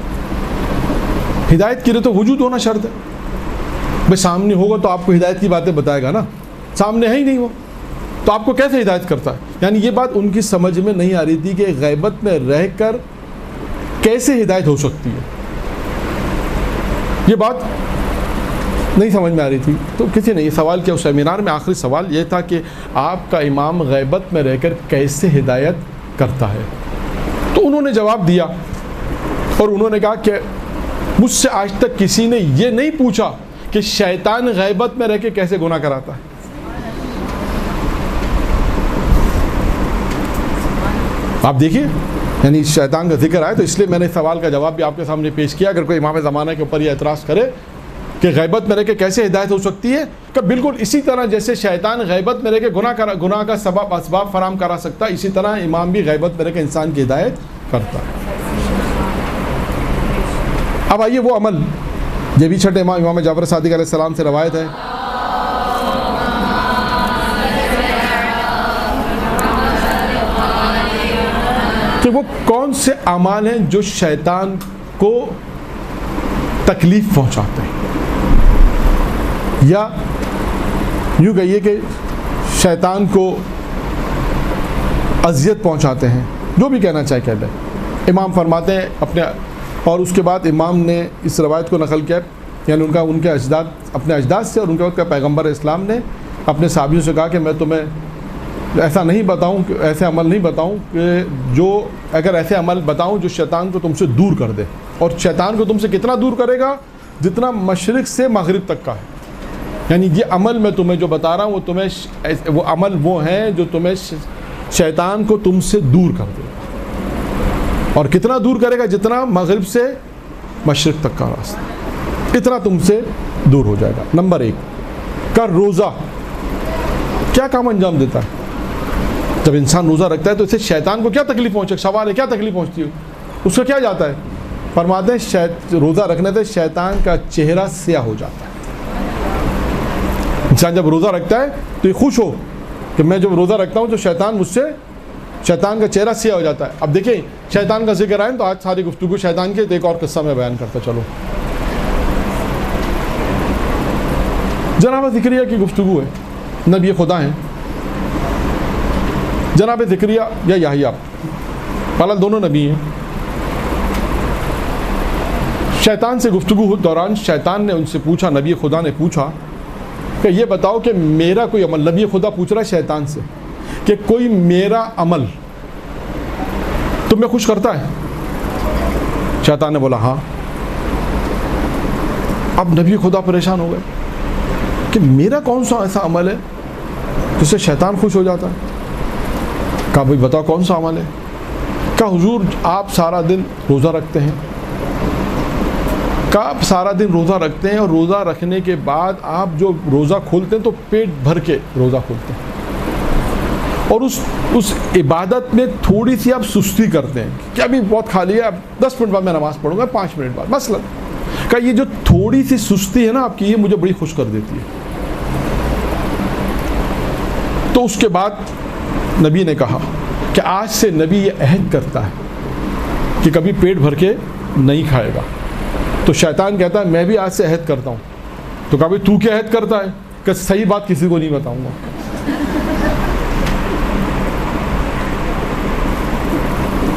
ہدایت کے لیے تو وجود ہونا شرط ہے. بھائی سامنے ہوگا تو آپ کو ہدایت کی باتیں بتائے گا نا, سامنے ہے ہی نہیں وہ تو آپ کو کیسے ہدایت کرتا ہے. یعنی یہ بات ان کی سمجھ میں نہیں آ رہی تھی کہ غیبت میں رہ کر کیسے ہدایت ہو سکتی ہے, یہ بات نہیں سمجھ میں آ رہی تھی. تو کسی نے یہ سوال کیا اس سیمینار میں, آخری سوال یہ تھا کہ آپ کا امام غیبت میں رہ کر کیسے ہدایت کرتا ہے. تو انہوں نے جواب دیا اور انہوں نے کہا کہ مجھ سے آج تک کسی نے یہ نہیں پوچھا کہ شیطان غیبت میں رہ کے کیسے گناہ کراتا ہے. آپ دیکھیے, یعنی شیطان کا ذکر آئے تو اس لیے میں نے اس سوال کا جواب بھی آپ کے سامنے پیش کیا. اگر کوئی امام زمانہ کے اوپر یہ اعتراض کرے کہ غیبت میں رہ کے کیسے ہدایت ہو سکتی ہے, کہ بالکل اسی طرح جیسے شیطان غیبت میں رہ کے گناہ کا اسباب فراہم کرا سکتا ہے, اسی طرح امام بھی غیبت میں رہ کے انسان کی ہدایت کرتا ہے. اب آئیے وہ عمل, یہ بھی چھٹے امام جعفر صادق علیہ السلام سے روایت ہے کہ وہ کون سے اعمال ہیں جو شیطان کو تکلیف پہنچاتے ہیں, یا یوں کہیے کہ شیطان کو اذیت پہنچاتے ہیں, جو بھی کہنا چاہے کہہ لیں. امام فرماتے ہیں اپنے, اور اس کے بعد امام نے اس روایت کو نقل کیا, یعنی ان کے اجداد, اپنے اجداد سے, اور ان کے وقت کا پیغمبر اسلام نے اپنے صحابیوں سے کہا کہ میں تمہیں ایسا نہیں بتاؤں, کہ ایسے عمل نہیں بتاؤں کہ جو, اگر ایسے عمل بتاؤں جو شیطان کو تم سے دور کر دے. اور شیطان کو تم سے کتنا دور کرے گا؟ جتنا مشرق سے مغرب تک کا ہے. یعنی یہ عمل میں تمہیں جو بتا رہا ہوں وہ تمہیں, وہ عمل وہ ہیں جو تمہیں شیطان کو تم سے دور کر دے گا. اور کتنا دور کرے گا؟ جتنا مغرب سے مشرق تک کا راستہ, اتنا تم سے دور ہو جائے گا. نمبر 1 کا روزہ کیا کام انجام دیتا ہے؟ جب انسان روزہ رکھتا ہے تو اسے شیطان کو کیا تکلیف پہنچے؟ سوال ہے کیا تکلیف پہنچتی ہے, اس کا کیا جاتا ہے؟ فرماتے ہیں روزہ رکھنے سے شیطان کا چہرہ سیاہ ہو جاتا ہے. انسان جب روزہ رکھتا ہے تو یہ خوش ہو کہ میں جب روزہ رکھتا ہوں تو شیطان کا چہرہ سیاہ ہو جاتا ہے. اب دیکھیں شیطان کا ذکر آئے تو آج ساری گفتگو شیطان کے, ایک اور قصہ میں بیان کرتا چلو. جناب زکریا کی گفتگو ہے, نبی خدا ہیں جناب زکریا یا یحییٰ, فلحال دونوں نبی ہیں. شیطان سے گفتگو دوران شیطان نے ان سے پوچھا, نبی خدا نے پوچھا کہ یہ بتاؤ کہ میرا کوئی عمل, نبی خدا پوچھ رہا ہے شیطان سے کہ کوئی میرا عمل تمہیں خوش کرتا ہے؟ شیطان نے بولا ہاں. اب نبی خدا پریشان ہو گئے کہ میرا کون سا ایسا عمل ہے جس سے شیطان خوش ہو جاتا ہے؟ کہا بھائی بتاؤ کون سا عمل ہے؟ کہا حضور آپ سارا دن روزہ رکھتے ہیں. کہا آپ سارا دن روزہ رکھتے ہیں, اور روزہ رکھنے کے بعد آپ جو روزہ کھولتے ہیں تو پیٹ بھر کے روزہ کھولتے ہیں, اور اس عبادت میں تھوڑی سی آپ سستی کرتے ہیں کہ ابھی بہت خالی ہے, اب 10 منٹ بعد میں نماز پڑھوں گا, 5 منٹ بعد مثلا. کہا یہ جو تھوڑی سی سستی ہے نا آپ کی, یہ مجھے بڑی خوش کر دیتی ہے. تو اس کے بعد نبی نے کہا کہ آج سے نبی یہ عہد کرتا ہے کہ کبھی پیٹ بھر کے نہیں کھائے گا. تو شیطان کہتا ہے میں بھی آج سے عہد کرتا ہوں. تو کہا بھائی تو کیا عہد کرتا ہے؟ کہ صحیح بات کسی کو نہیں بتاؤں گا.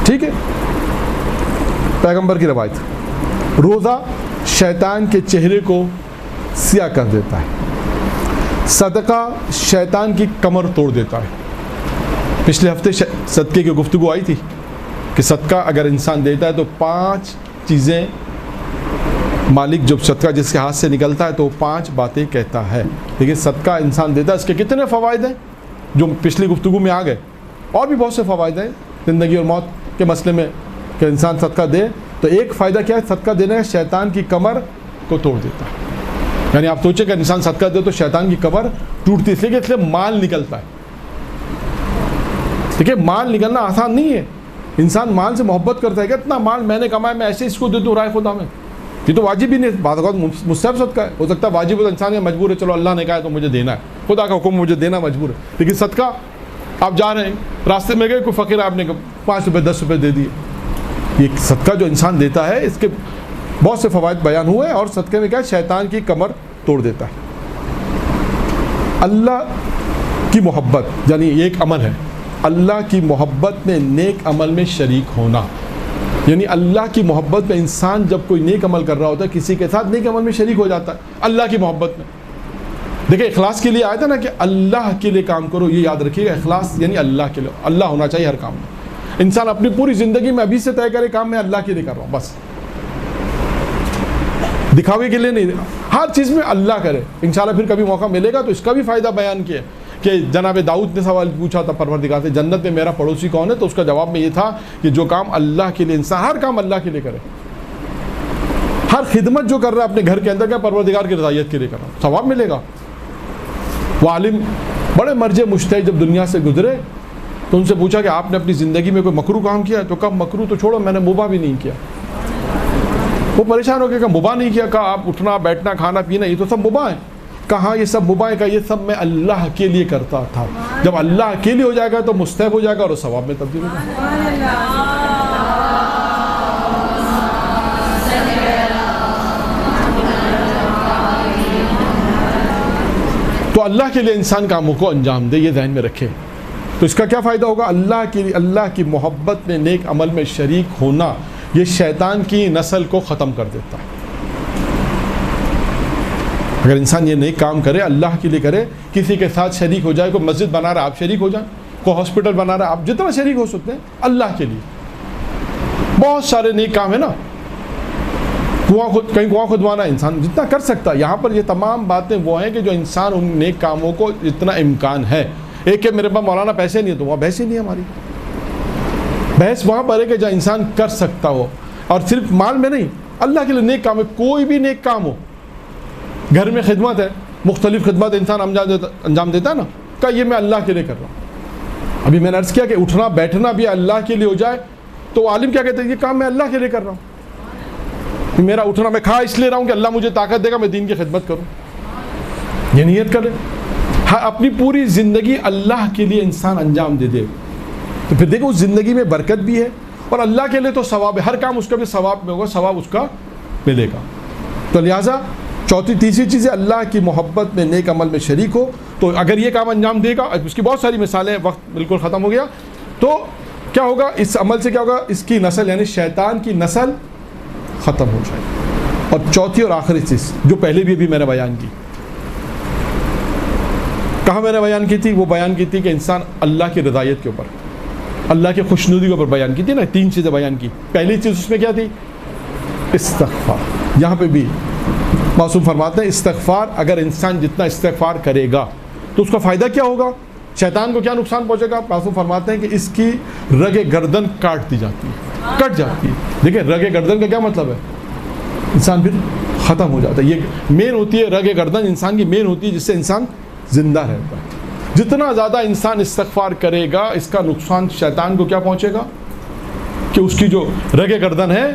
ٹھیک ہے, پیغمبر کی روایت, روزہ شیطان کے چہرے کو سیاہ کر دیتا ہے, صدقہ شیطان کی کمر توڑ دیتا ہے. پچھلے ہفتے صدقے کی گفتگو آئی تھی کہ صدقہ اگر انسان دیتا ہے تو 5 چیزیں مالک, جب صدقہ جس کے ہاتھ سے نکلتا ہے تو 5 باتیں کہتا ہے. لیکن صدقہ انسان دیتا ہے, اس کے کتنے فوائد ہیں جو پچھلی گفتگو میں آ گئے, اور بھی بہت سے فوائد ہیں زندگی اور موت کے مسئلے میں کہ انسان صدقہ دے. تو ایک فائدہ کیا ہے صدقہ دینے کا؟ شیطان کی کمر کو توڑ دیتا ہے. یعنی آپ سوچیں کہ انسان صدقہ دے تو شیطان کی کمر ٹوٹتی, اس لیے مال نکلتا ہے. دیکھیے مال نکلنا آسان نہیں ہے. انسان مال سے محبت کرتا ہے کہ اتنا مال میں نے کمایا, میں ایسے اس کو دے دوں رائے خدا میں. یہ تو واجب ہی نہیں, بعض اوقات مستحب صدقہ ہے, ہو سکتا ہے واجب انسان مجبور ہے, چلو اللہ نے کہا ہے تو مجھے دینا ہے, خدا کا حکم مجھے دینا مجبور ہے. لیکن صدقہ آپ جا رہے ہیں, راستے میں گئے, کوئی فقیر آپ نے 5 روپے 10 روپے دے دیے, یہ صدقہ جو انسان دیتا ہے اس کے بہت سے فوائد بیان ہوئے. اور صدقے میں کیا ہے؟ شیطان کی کمر توڑ دیتا ہے. اللہ کی محبت, یعنی یہ ایک عمل ہے, اللہ کی محبت میں نیک عمل میں شریک ہونا. یعنی اللہ کی محبت میں انسان جب کوئی نیک عمل کر رہا ہوتا ہے کسی کے ساتھ نیک عمل میں شریک ہو جاتا ہے اللہ کی محبت میں. دیکھیں اخلاص کے لیے آیا تھا نا کہ اللہ کے لیے کام کرو, یہ یاد رکھیے گا, اخلاص یعنی اللہ کے لیے, اللہ ہونا چاہیے ہر کام میں. انسان اپنی پوری زندگی میں ابھی سے طے کرے کام میں اللہ کے لیے کر رہا ہوں بس. دکھاوے کے لیے نہیں، ہر چیز میں اللہ کرے. انشاءاللہ پھر کبھی موقع ملے گا تو اس کا بھی فائدہ بیان کیا کہ جناب داؤد نے سوال پوچھا تھا پروردگار سے جنت میں میرا پڑوسی کون ہے، تو اس کا جواب میں یہ تھا کہ جو کام اللہ کے لیے انسان ہر کام اللہ کے لیے کرے، ہر خدمت جو کر رہا ہے اپنے گھر کے اندر کیا پروردگار کی رضایت کے لیے کر رہا ہے، ثواب ملے گا. وہ عالم بڑے مرجع مجتہد جب دنیا سے گزرے تو ان سے پوچھا کہ آپ نے اپنی زندگی میں کوئی مکروہ کام کیا؟ تو کب مکروہ تو چھوڑو، میں نے مباح بھی نہیں کیا. وہ پریشان ہو گیا کہ مباح نہیں کیا، کہا آپ اٹھنا بیٹھنا کھانا پینا یہ تو سب مباح ہے. کہاں یہ سب مباح ہے؟ کہا یہ سب میں اللہ کے لیے کرتا تھا. جب اللہ کے لیے ہو جائے گا تو مستحب ہو جائے گا اور ثواب میں تبدیل ہو جائے گا. تو اللہ کے لیے انسان کاموں کو انجام دے، یہ ذہن میں رکھے. تو اس کا کیا فائدہ ہوگا؟ اللہ کی محبت میں نیک عمل میں شریک ہونا یہ شیطان کی نسل کو ختم کر دیتا ہے. اگر انسان یہ نیک کام کرے، اللہ کے لیے کرے، کسی کے ساتھ شریک ہو جائے، کوئی مسجد بنا رہا ہے آپ شریک ہو جائیں، کوئی ہاسپٹل بنا رہا ہے آپ جتنا شریک ہو سکتے ہیں اللہ کے لیے. بہت سارے نیک کام ہیں نا، کہیں کنواں کھدوانا انسان جتنا کر سکتا ہے. یہاں پر یہ تمام باتیں وہ ہیں کہ جو انسان ان نیک کاموں کو جتنا امکان ہے. ایک کہ میرے پاس مولانا پیسے نہیں ہے تو وہاں بحث ہی نہیں ہے ہماری. بحث وہاں پر ہے کہ جو انسان کر سکتا ہو، اور صرف مال میں نہیں، اللہ کے لیے نیک کام ہے. کوئی بھی نیک کام ہو، گھر میں خدمت ہے، مختلف خدمت انسان انجام دیتا ہے نا، کہ یہ میں اللہ کے لیے کر رہا ہوں. ابھی میں نے عرض کیا کہ اٹھنا بیٹھنا بھی اللہ کے لیے ہو جائے تو عالم کیا کہتے ہیں؟ یہ کام میں اللہ کے لیے کر رہا ہوں. میرا اٹھنا میں کھا اس لیے رہا ہوں کہ اللہ مجھے طاقت دے گا میں دین کی خدمت کروں. یہ نیت کرے. ہاں اپنی پوری زندگی اللہ کے لیے انسان انجام دے دے تو پھر دیکھو اس زندگی میں برکت بھی ہے اور اللہ کے لیے تو ثواب ہے. ہر کام اس کا بھی ثواب میں ہوگا، ثواب اس کا ملے گا. تو لہٰذا تیسری چیز ہے اللہ کی محبت میں نیک عمل میں شریک ہو. تو اگر یہ کام انجام دے گا، اس کی بہت ساری مثالیں، وقت بالکل ختم ہو گیا، تو کیا ہوگا اس عمل سے؟ کیا ہوگا؟ اس کی نسل یعنی شیطان کی نسل ختم ہو جائے. اور چوتھی اور آخری چیز جو پہلے بھی میں نے بیان کی، کہاں میں نے بیان کی تھی؟ وہ بیان کی تھی کہ انسان اللہ کی رضایت کے اوپر، اللہ کی خوشنودی کے اوپر بیان کی تھی نا. 3 چیزیں بیان کی. پہلی چیز اس میں کیا تھی؟ استغفار. یہاں پہ بھی معصوم فرماتے ہیں استغفار، اگر انسان جتنا استغفار کرے گا تو اس کا فائدہ کیا ہوگا؟ شیطان کو کیا نقصان پہنچے گا؟ معصوم فرماتے ہیں کہ اس کی رگ گردن کاٹ دی جاتی ہے، کٹ جاتی ہے. دیکھیں رگ گردن کا کیا مطلب ہے؟ انسان پھر ختم ہو جاتا ہے. یہ مین ہوتی ہے رگ گردن، انسان کی مین ہوتی ہے جس سے انسان زندہ رہتا ہے. جتنا زیادہ انسان استغفار کرے گا اس کا نقصان شیطان کو کیا پہنچے گا کہ اس کی جو رگ گردن ہے،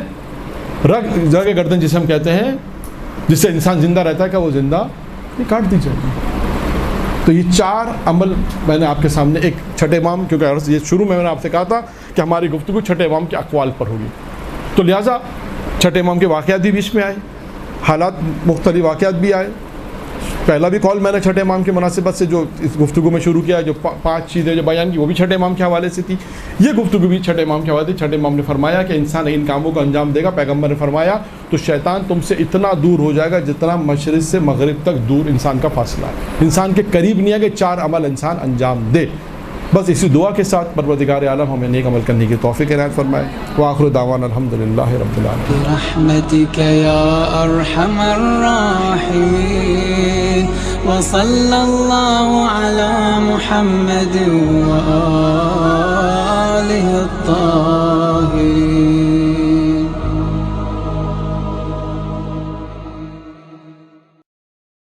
رگ گردن جسے ہم کہتے ہیں جس سے انسان زندہ رہتا ہے، کہ وہ زندہ یہ کاٹ دی جائے گی. تو یہ 4 عمل میں نے آپ کے سامنے، ایک چھٹے امام، کیونکہ یہ شروع میں نے آپ سے کہا تھا کہ ہماری گفتگو چھٹے امام کے اقوال پر ہوگی، تو لہٰذا چھٹے امام کے واقعات بھی بیچ میں آئے، حالات مختلف واقعات بھی آئے. پہلا بھی کال میں نے چھٹے امام کی مناسبت سے جو اس گفتگو میں شروع کیا، جو 5 چیزیں جو بیان کی وہ بھی چھٹے امام کے حوالے سے تھی. یہ گفتگو بھی چھٹے امام کے حوالے سے. چھٹے امام نے فرمایا کہ انسان ان کاموں کو انجام دے گا، پیغمبر نے فرمایا تو شیطان تم سے اتنا دور ہو جائے گا جتنا مشرق سے مغرب تک دور انسان کا فاصلہ ہے. انسان کے قریب نہیں ہے کہ 4 عمل انسان انجام دے. بس اسی دعا کے ساتھ پروردگار عالم ہمیں نیک عمل کرنے کی توفیق عنایت فرمائے. وآخر دعوانا الحمدللہ رب العالمین. برحمتک یا ارحم الراحمین وصلی اللہ علی محمد وآلہ الطاہرین.